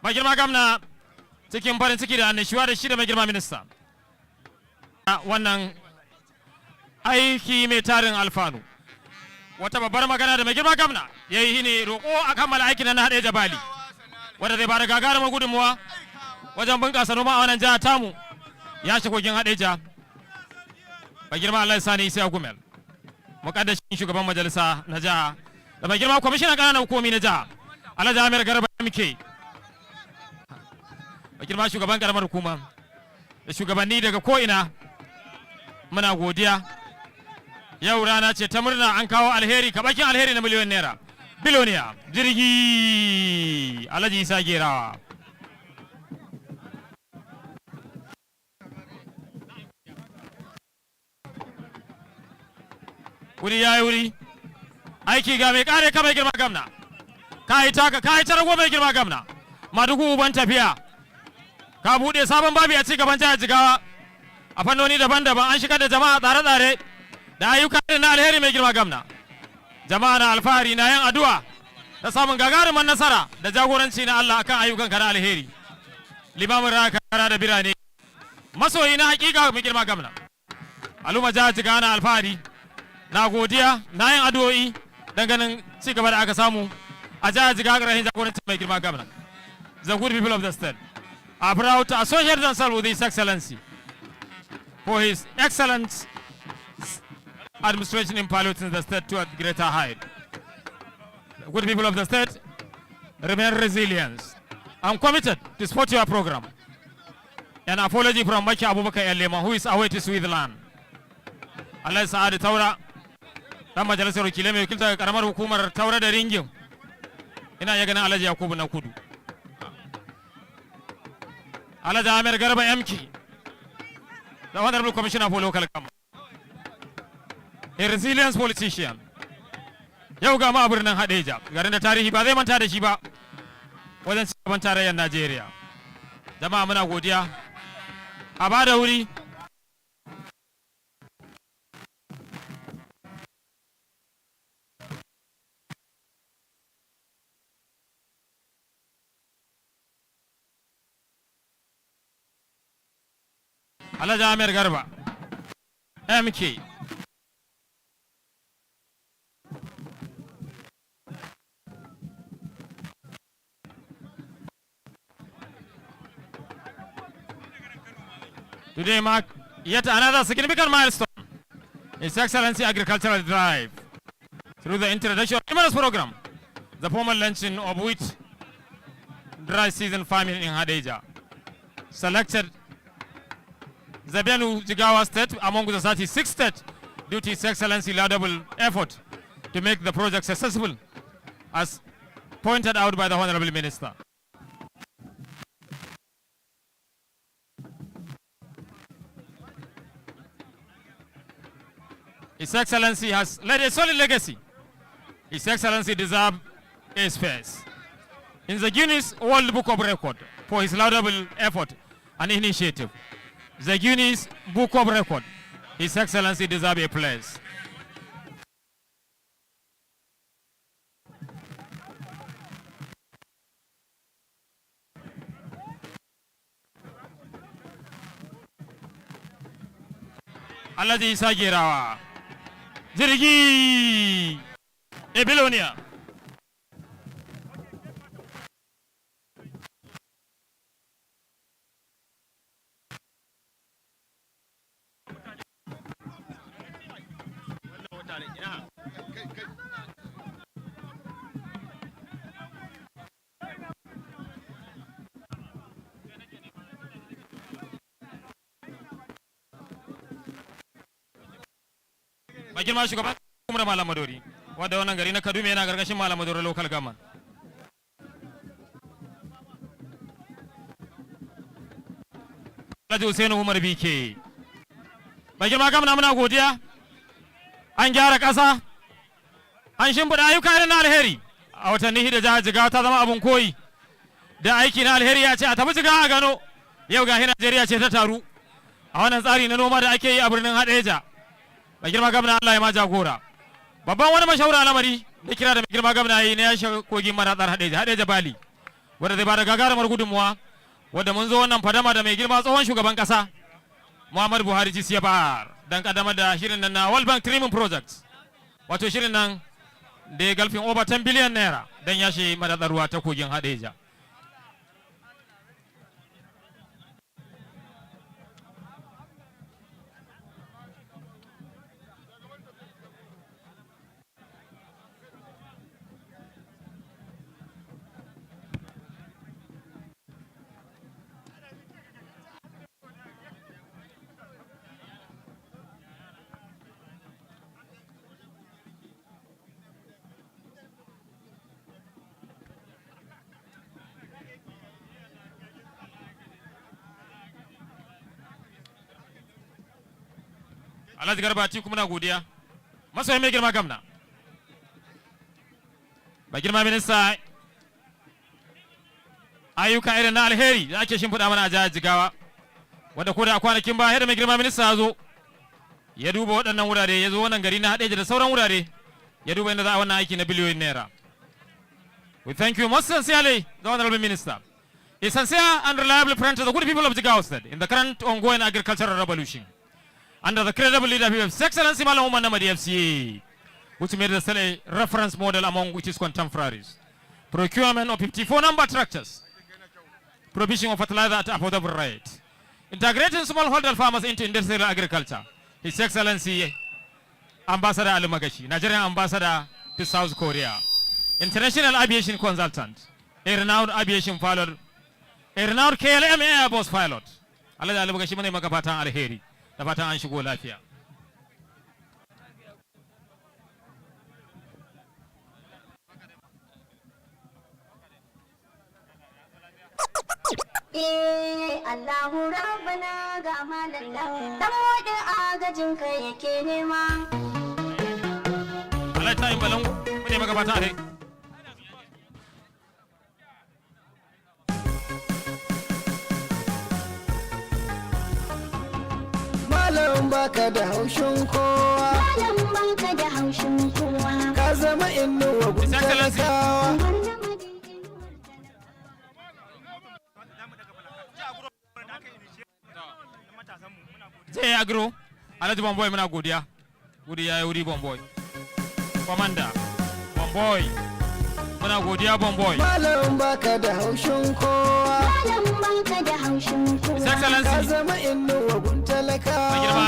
Mai girma gamna cikin farin ciki da annashuwa da shi da mai girma minista. Wannan aiki mai tarin alfanu. Wata babbar magana da mai girma gamna ya yi ne roƙo a kammala aikin na Hadeja Bali, wanda zai bada gagarumar gudunmuwa wajen bunƙasa noma a wannan jiha tamu. Ya shi kogin Hadeja. Mai girma Allah Sani Isa Gumel, mukaddashin shugaban majalisa na jiha, da mai girma kwamishinan ƙananan hukumi na jiha Alhaji Amir Garba MK, mai girma shugaban karamar hukuma da shugabanni daga ko'ina, muna godiya. Yau rana ce ta murna, an kawo alheri, kabakin alheri na miliyon naira. Biloniya jirgi Alhaji Isa Gerawa. Wuri ya yi wuri, aiki ga mai kare ka mai girma gamna, ka yi taka, ka yi tarago mai girma gamna, madugu uban tafiya, ka buɗe sabon babi a ci gaban jihar Jigawa a fannoni daban-daban. An shigar da jama'a tsare-tsare da ayyuka na alheri mai girma gamna. Jama'a na alfahari na yin addu'a da samun gagarumin nasara da jagoranci na Allah akan ayyukan ka na alheri. Limamin rakara da birane, masoyi na hakika mai girma gamna. Al'umma jihar Jigawa na alfahari, na godiya, na yin addu'o'i dan ganin ci gaba da aka samu a jihar Jigawa ƙarƙashin jagoranci mai girma gamna. The good people of the state are proud to associate themselves with His Excellency for his excellent administration in piloting the state to a greater height. The good people of the state remain resilient and committed to support your program. An apology from Makki Abubakar yan Leman, who is away to Switzerland. Allah Sa'adu Taura, dan majalisar wakilai mai wakiltar karamar hukumar Taura da Ringin. Ina ya ganin Alhaji Yakubu na Kudu. Alhaji Amir Garba MK, the Honorable Commissioner for Local Government, a resilient politician. Yau ga ma birnin Hadeja, garin da tarihi ba zai manta da shi ba wajen cigaban tarayyar Najeriya. Jama'a muna godiya. A ba da wuri. Alhaji Amir Garba MK. Today mark yet another significant milestone. His Excellency Agricultural Drive. Through the introduction of numerous program, the formal launching of wheat dry season farming in Hadeja selected Zabianu Jigawa State among the 36 states due to His Excellency laudable effort to make the project successful, as pointed out by the Honorable Minister. His Excellency has led a solid legacy. His Excellency deserves a space in the Guinness World Book of Records for his laudable effort and initiative. The Guinness Book of Records His Excellency deserves a place. Alhaji Isa Gerawa. Jirgi. A billionaire. Mai girma shugaban kuma Malam Madori, wadda wannan gari na Kaduna yana gargashin Malam Madori local government. Alhaji Hussein Umar BK. Mai girma gamna muna godiya. An gyara ƙasa. An shimfiɗa ayyuka irin na alheri. A watanni da jihar Jigawa ta zama abun koyi. Da aiki na alheri ya ce a tafi Jigawa a gano. Yau gahi Najeriya ce ta taru. A wannan tsari na noma da ake yi a birnin Hadeja. Mai girma gamna Allah ya ma jagora. Babban wani mashaura lamari da kira da mai girma gamna yi na yashe kogin maratsar Hadeja Bali. Wanda zai bada gagarumar gudunmuwa. Wanda mun zo wannan fadama da mai girma tsohon shugaban kasa Muhammadu Buhari ya bayar dan kaddamar da shirin nan na World Bank Trimming Project. Wato shirin nan da ya galfin over 10 billion naira dan yashe maratsar ruwa ta kogin Hadeja. Alhaji Garba ci kuma na godiya. Masoyin mai girma gamna. Ba girma minista ayyuka irin na alheri da ake shimfiɗa mana a jihar Jigawa. Wanda ko da a kwanakin baya da mai girma minista ya zo ya duba waɗannan wurare, ya zo wannan gari na Hadeja da sauran wurare, ya duba inda za a wannan aiki na biliyoyin naira. We thank you most sincerely, the Honorable Minister. A sincere and reliable friend to the good people of Jigawa State in the current ongoing agricultural revolution. Under the credible leadership of His Excellency Malam Umar Namadi FCA, which made the a reference model among its contemporaries. Procurement of 54 number tractors, provision of fertilizer at affordable rate, integrating smallholder farmers into industrial agriculture. His Excellency Ambassador Ali Magashi, Nigerian Ambassador to South Korea, international aviation consultant, a renowned aviation pilot, a renowned KLM Airbus pilot. Allah Ali Magashi mune maka fatan alheri. Da fatan an shigo lafiya. Allahu Rabbana ga malalla dan wadin agajin kai yake nema. Allah ta yin balangu mune maka fatan alheri. Malam baka da haushin kowa. Malam baka da haushin kowa. Ka zama inuwa talakawa. Sai agro, Alhaji Bomboy muna godiya. Godiya ya wuri Bomboy. Commander, Bomboy. Muna godiya Bomboy. Malam baka da haushin kowa. Malam baka da haushin kowa. His Excellency. Ka zama inuwa talakawa. Mai girma,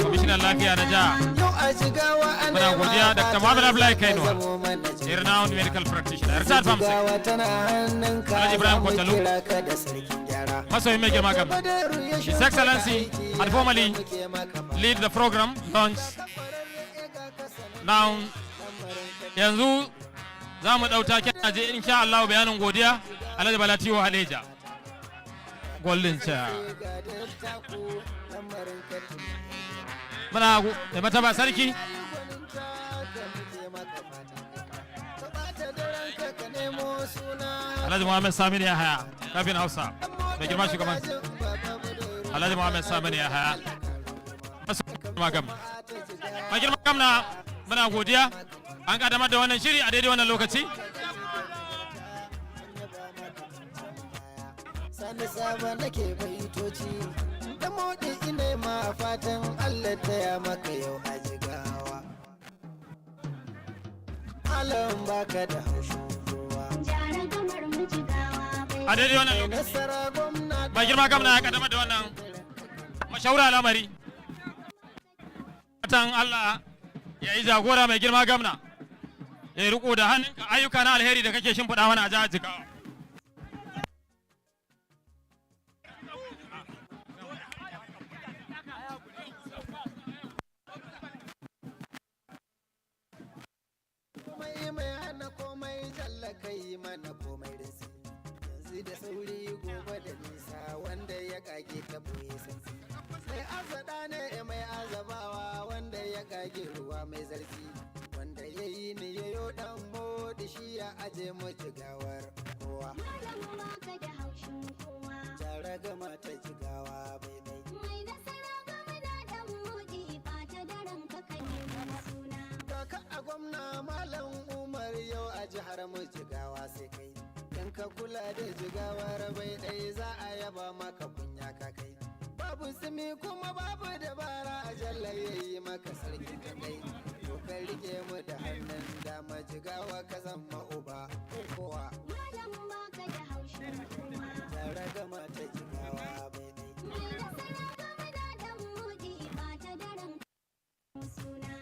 Kwamishinan Lafiya na jiha. Muna godiya Dr. Muhammad Abdullahi Kainuwa, a renowned medical practitioner, retired pharmacist. Alhaji Ibrahim Kwatalu, masoyin mai girma gamna. His Excellency had formerly lead the program launch. Now, yanzu za mu ɗau taken aje insha Allah bayanin godiya Alhaji Balatiyo Hadeja. Golden chair. Muna da mataba sarki. Alhaji Muhammad Samini ya haya, kafin Hausa, mai girma shugaban. Alhaji Muhammad Samini ya haya. Mai girma gamna muna godiya an kaddamar da wannan shiri a daidai wannan lokaci. Sani saba nake baitoci da motsi ina ma fatan Allah ta ya maka yau a jigawa. Alam baka da haushin kowa. Jaran kamar mu jigawa. A daidai wannan lokaci. Mai girma gamna ya kaddamar da wannan mashaura lamari. Fatan Allah ya yi jagora mai girma gamna. Ya riko da hannunka ayyuka na alheri da kake shimfiɗa mana a jihar Jigawa. Kai mana komai da su yanzu da sauri gobe da nisa wanda ya kage ta boye sansi mai azada ne mai azabawa wanda ya kage ruwa mai zarfi wanda ya yi ni ya yo dan modi shi ya aje mu jigawar kowa jara gama ta jigawa bai mai nasara game da dan modi ba ta daren ka kan suna ka a gwamna malam Umar yau a jihar mu jigawa sai kai in ka kula da jigawar bai ɗaya za a yaba maka kunya ka kai babu simi kuma babu dabara a jalla yayi maka sarki ka kai to ka rike mu da hannun dama jigawa ka zama uba kowa malam baka da haushin kuma tare gama ta jigawa bai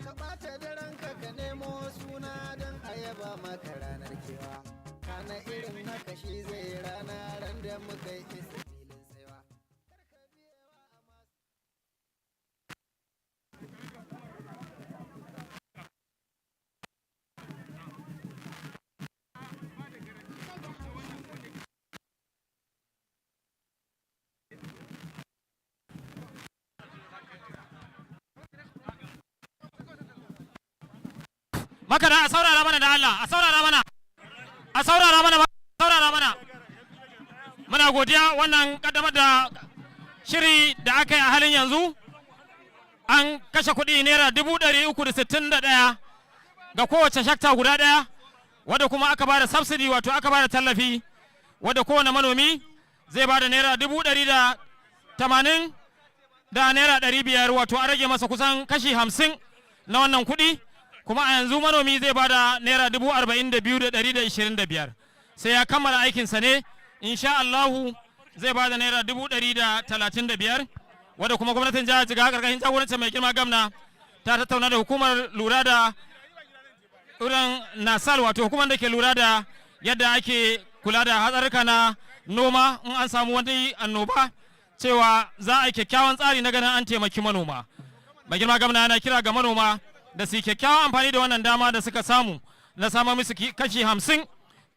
ka ɓata daren ka nemo suna don a yaba maka ranar kewa kana irin haka shi zai rana ran da muka yi isa filin saiwa Makana a saurara mana da Allah, a saurara mana, a saurara mana, a saurara mana. Muna godiya wannan kaddamar da shiri da aka yi a halin yanzu. An kashe kuɗi naira 361 ga kowace shakta guda ɗaya, wadda kuma aka bada subsidy wato aka bada tallafi, wadda kowane manomi zai bada naira 180 da naira 500 wato a rage masa kusan kashi 50 na wannan kuɗi. Kuma a yanzu manomi zai bada naira 42,125 sai ya kammala aikinsa ne insha Allahu zai bada naira 135 wadda kuma gwamnatin jihar Jigawa karkashin jagorancin mai girma gamna ta tattauna da hukumar lura da irin nasal wato hukumar da ke lura da yadda ake kula da hatsarika na noma in an samu wani annoba cewa za a yi kyakkyawan tsari na ganin an taimaki manoma. Mai girma gamna yana kira ga manoma da su kyakkyawan amfani da wannan dama da suka samu na samar musu kashi 50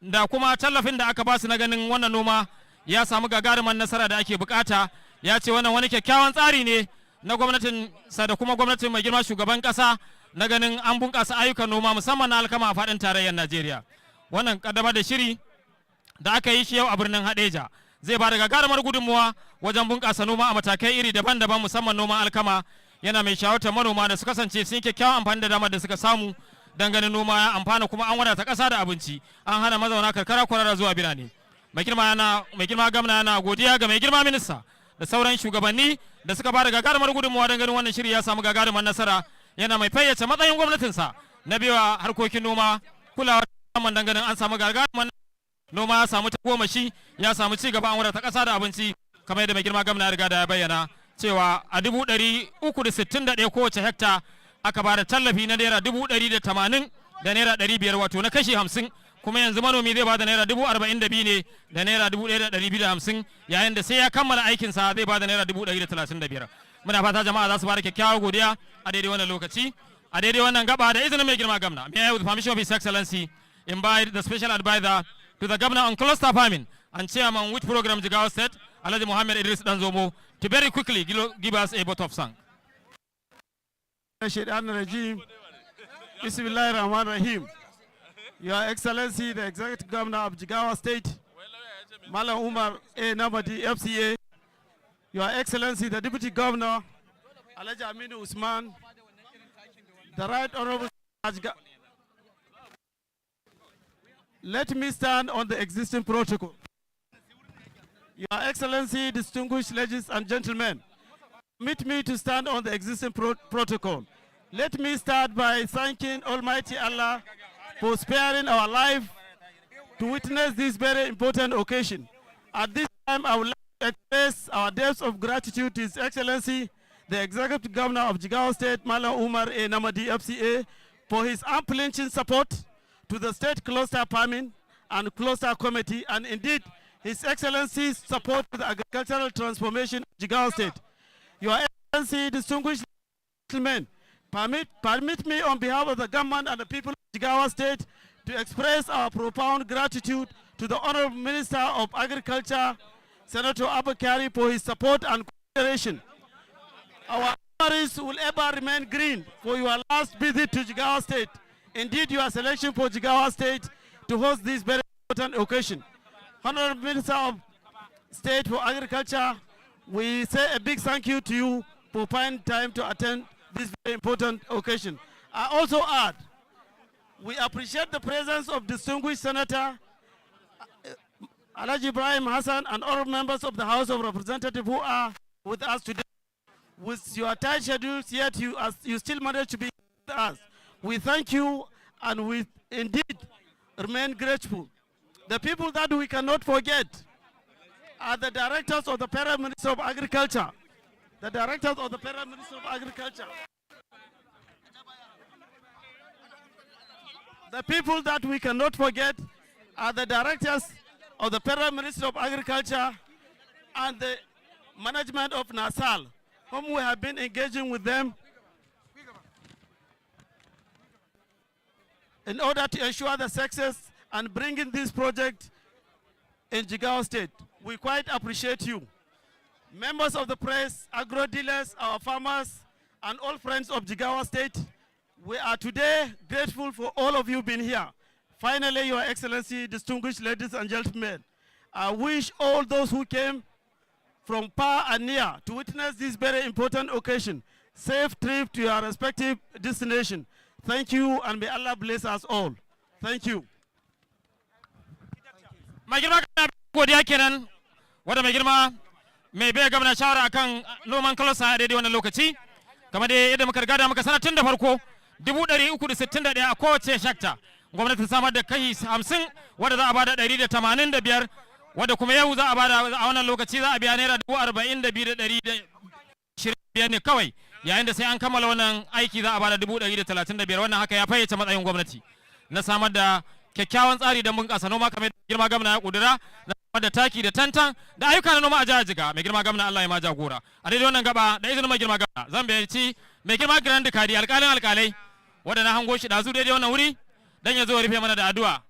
da kuma tallafin da aka ba su na ganin wannan noma ya samu gagarumin nasara da ake bukata. Ya ce wannan wani kyakkyawan tsari ne na gwamnatin sa da kuma gwamnatin mai girma shugaban kasa na ganin an bunkasa ayyukan noma musamman na alkama a faɗin tarayyar Najeriya. Wannan kaddamar da shiri da aka yi shi yau a birnin Hadeja zai ba da gagarumar gudunmuwa wajen bunkasa noma a matakai iri daban-daban musamman noman alkama. Yana mai shawartar manoma da su kasance sun kyakkyawan amfani da damar da suka samu don ganin noma ya amfana kuma an wadata ƙasa da abinci an hana mazauna karkara kwarara zuwa birane. Mai girma gamna yana godiya ga mai girma minista da sauran shugabanni da suka bada gagarumar gudunmuwa don ganin wannan shiri ya samu gagarumar nasara. Yana mai fayyace matsayin gwamnatinsa na biwa harkokin noma kulawa don ganin an samu gagarumar noma ya samu tagomashi ya samu ci gaba an wadata ƙasa da abinci kamar yadda mai girma gamna ya riga da ya bayyana. Cewa a 361 kowace hekta aka ba da tallafi na naira 180 da naira 500 wato na kashi 50 kuma yanzu manomi zai ba da naira 42 ne da naira 1250 yayin da sai ya kammala aikinsa zai ba da naira 135. Muna fata jama'a za su ba da kyakkyawar godiya a daidai wannan lokaci a daidai wannan gaba da izinin mai girma gamna. May I with permission of His Excellency invite the special advisor to the governor on cluster farming and chairman which program Jigawa State Alhaji Muhammad Idris Danzomo to very quickly give us a vote of song. Bismillahirrahmanirrahim. Your Excellency, the Executive Governor of Jigawa State, Malam Umar A. Namadi, FCA, Your Excellency, the Deputy Governor Alhaji Aminu Usman, the Right Honorable Let me stand on the existing protocol. Your Excellency, distinguished ladies and gentlemen, permit me to stand on the existing protocol. Let me start by thanking Almighty Allah for sparing our life to witness this very important occasion. At this time, I would like to express our depths of gratitude to His Excellency, the Executive Governor of Jigawa State, Malam Umar A. Namadi FCA, for his unflinching support to the State Cluster Farming and Cluster Committee, and indeed His Excellency's support to the agricultural transformation of Jigawa State. Your Excellency, distinguished gentlemen, permit me on behalf of the government and the people of Jigawa State to express our profound gratitude to the Honorable Minister of Agriculture, Senator Abakari, for his support and consideration. Our memories will ever remain green for your last visit to Jigawa State. Indeed, your selection for Jigawa State to host this very important occasion. Honorable Minister of State for Agriculture, we say a big thank you to you for finding time to attend this very important occasion. I also add, we appreciate the presence of distinguished Senator Alhaji Ibrahim Hassan and all members of the House of Representatives who are with us today. With your tight schedules, yet you still manage to be with us. We thank you and we indeed remain grateful. The people that we cannot forget are the directors of the Federal Ministry of Agriculture. The directors of the Federal Ministry of Agriculture. The people that we cannot forget are the directors of the Federal Ministry of Agriculture and the management of NASAL, whom we have been engaging with them in order to ensure the success and bringing this project in Jigawa State. We quite appreciate you. Members of the press, agro dealers, our farmers, and all friends of Jigawa State, we are today grateful for all of you being here. Finally, Your Excellency, distinguished ladies and gentlemen, I wish all those who came from far and near to witness this very important occasion safe trip to your respective destination. Thank you, and may Allah bless us all. Thank you. Mai girma kana godiya kenan wanda mai girma mai bai gwamna shawara akan noman kalosa a daidai wannan lokaci kamar da yadda muka riga da muka sanar tun da farko 361 a kowace shakta gwamnati samar da kai 50 wanda za a bada 185 wanda kuma yau za a bada a wannan lokaci za a biya naira 42,125 ne kawai yayin da sai an kammala wannan aiki za a bada 135 wannan haka ya fayyace matsayin gwamnati na samar da kyakkyawan tsari don bunƙasa noma kamar girma gwamna ya kudura na samar da taki da tantan da ayyuka na noma a jihar Jigawa mai girma gwamna Allah ya ma jagora a daidai wannan gaba da izinin mai girma gwamna zan bayyaci mai girma Grand Kadi alƙalin alƙalai wanda na hango shi da zu daidai wannan wuri dan ya zo rufe mana da addu'a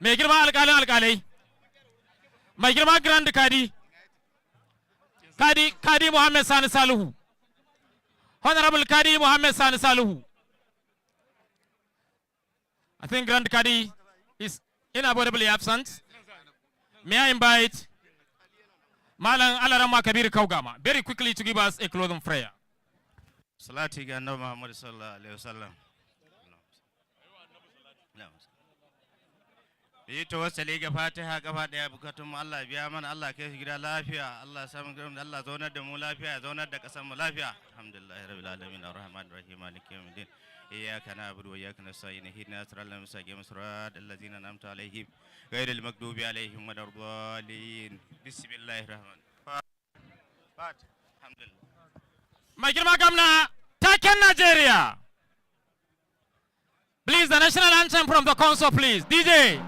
mai girma alƙalin alƙalai mai girma Grand Kadi Muhammad Sani Salihu Honorable Kadi Muhammad Sani Salihu. I think Grand Kadi is unavoidably absent. May I invite Malam Alarama Kabir Kaugama very quickly to give us a closing prayer. Salati ga Annabi Muhammad sallallahu alaihi wasallam. Yi tawassali ga Fatiha gaba daya bukatun Allah biya mana Allah kai shi gida lafiya Allah samu gidan Allah zaunar da mu lafiya zaunar da kasar mu lafiya alhamdulillahi rabbil alamin arrahmanir rahim maliki yawmiddin iyyaka na'budu wa iyyaka nasta'in ihdinas siratal mustaqim siratal ladzina an'amta alaihim ghayril maghdubi alaihim waladdallin bismillahir rahmanir rahim alhamdulillah. Mai girma gwamna taken Nigeria. Please the national anthem from the council please. DJ.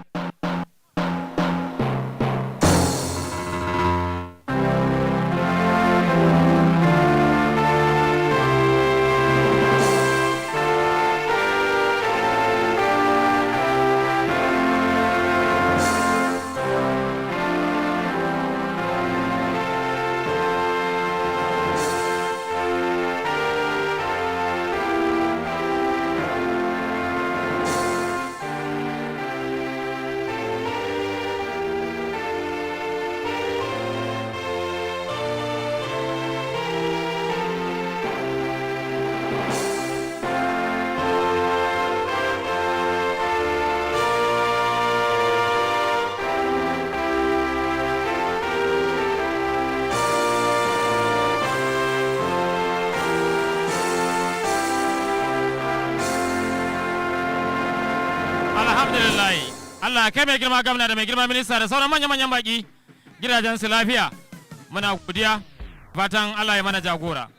Alhamdulillah. Allah kai mai girma gwamna da mai girma minista da sauran manyan baki gidajen su lafiya. Muna godiya. Fatan Allah ya mana jagora.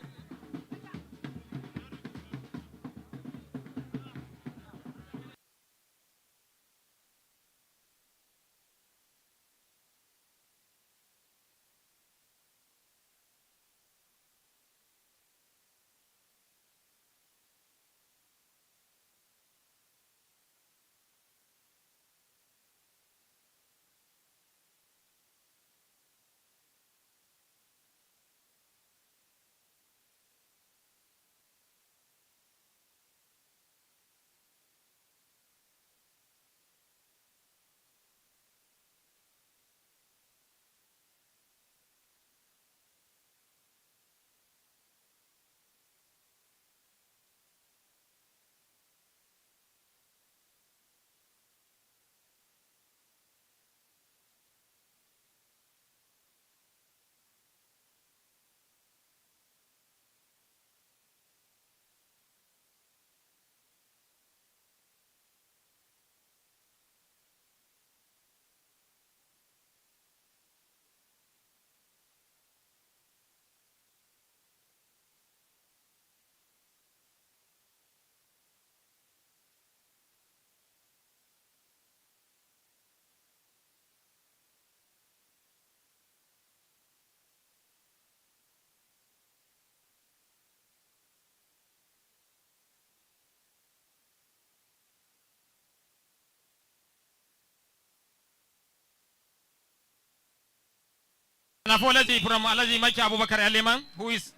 An apology from Alaji Maki Abubakar Aliman, who is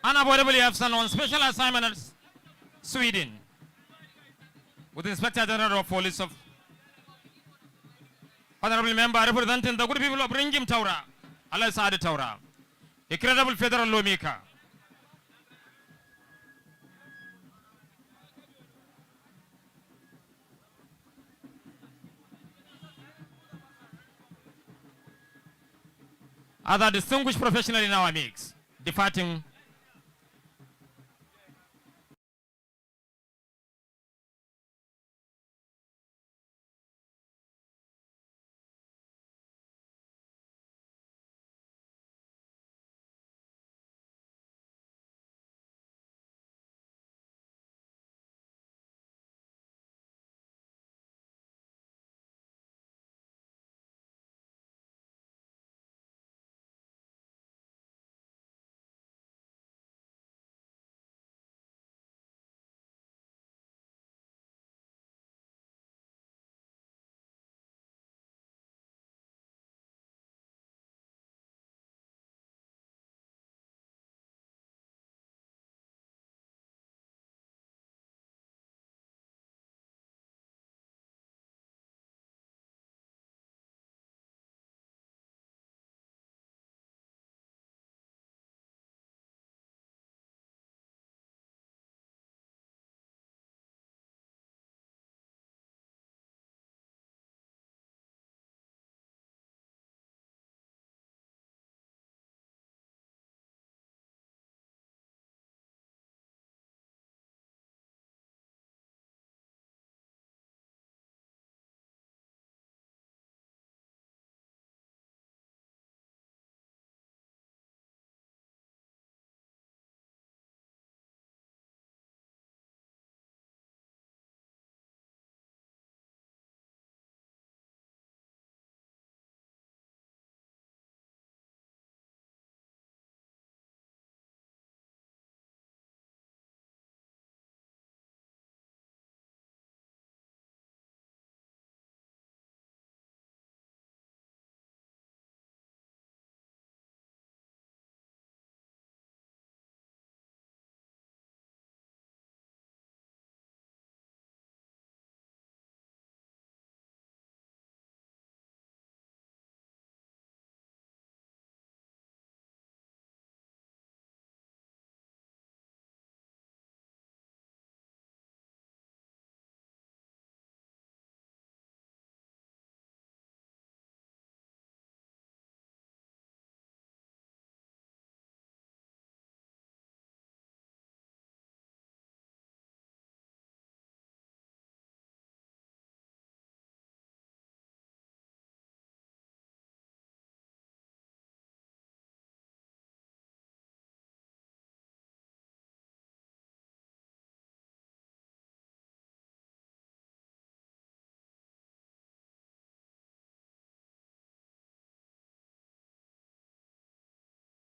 unavoidably absent on special assignment at Sweden with Inspector General of Police of Honorable Member representing the good people of Ringim Taura, Allah Saad Taura, a credible federal lawmaker. Other distinguished professionals in our mix, departing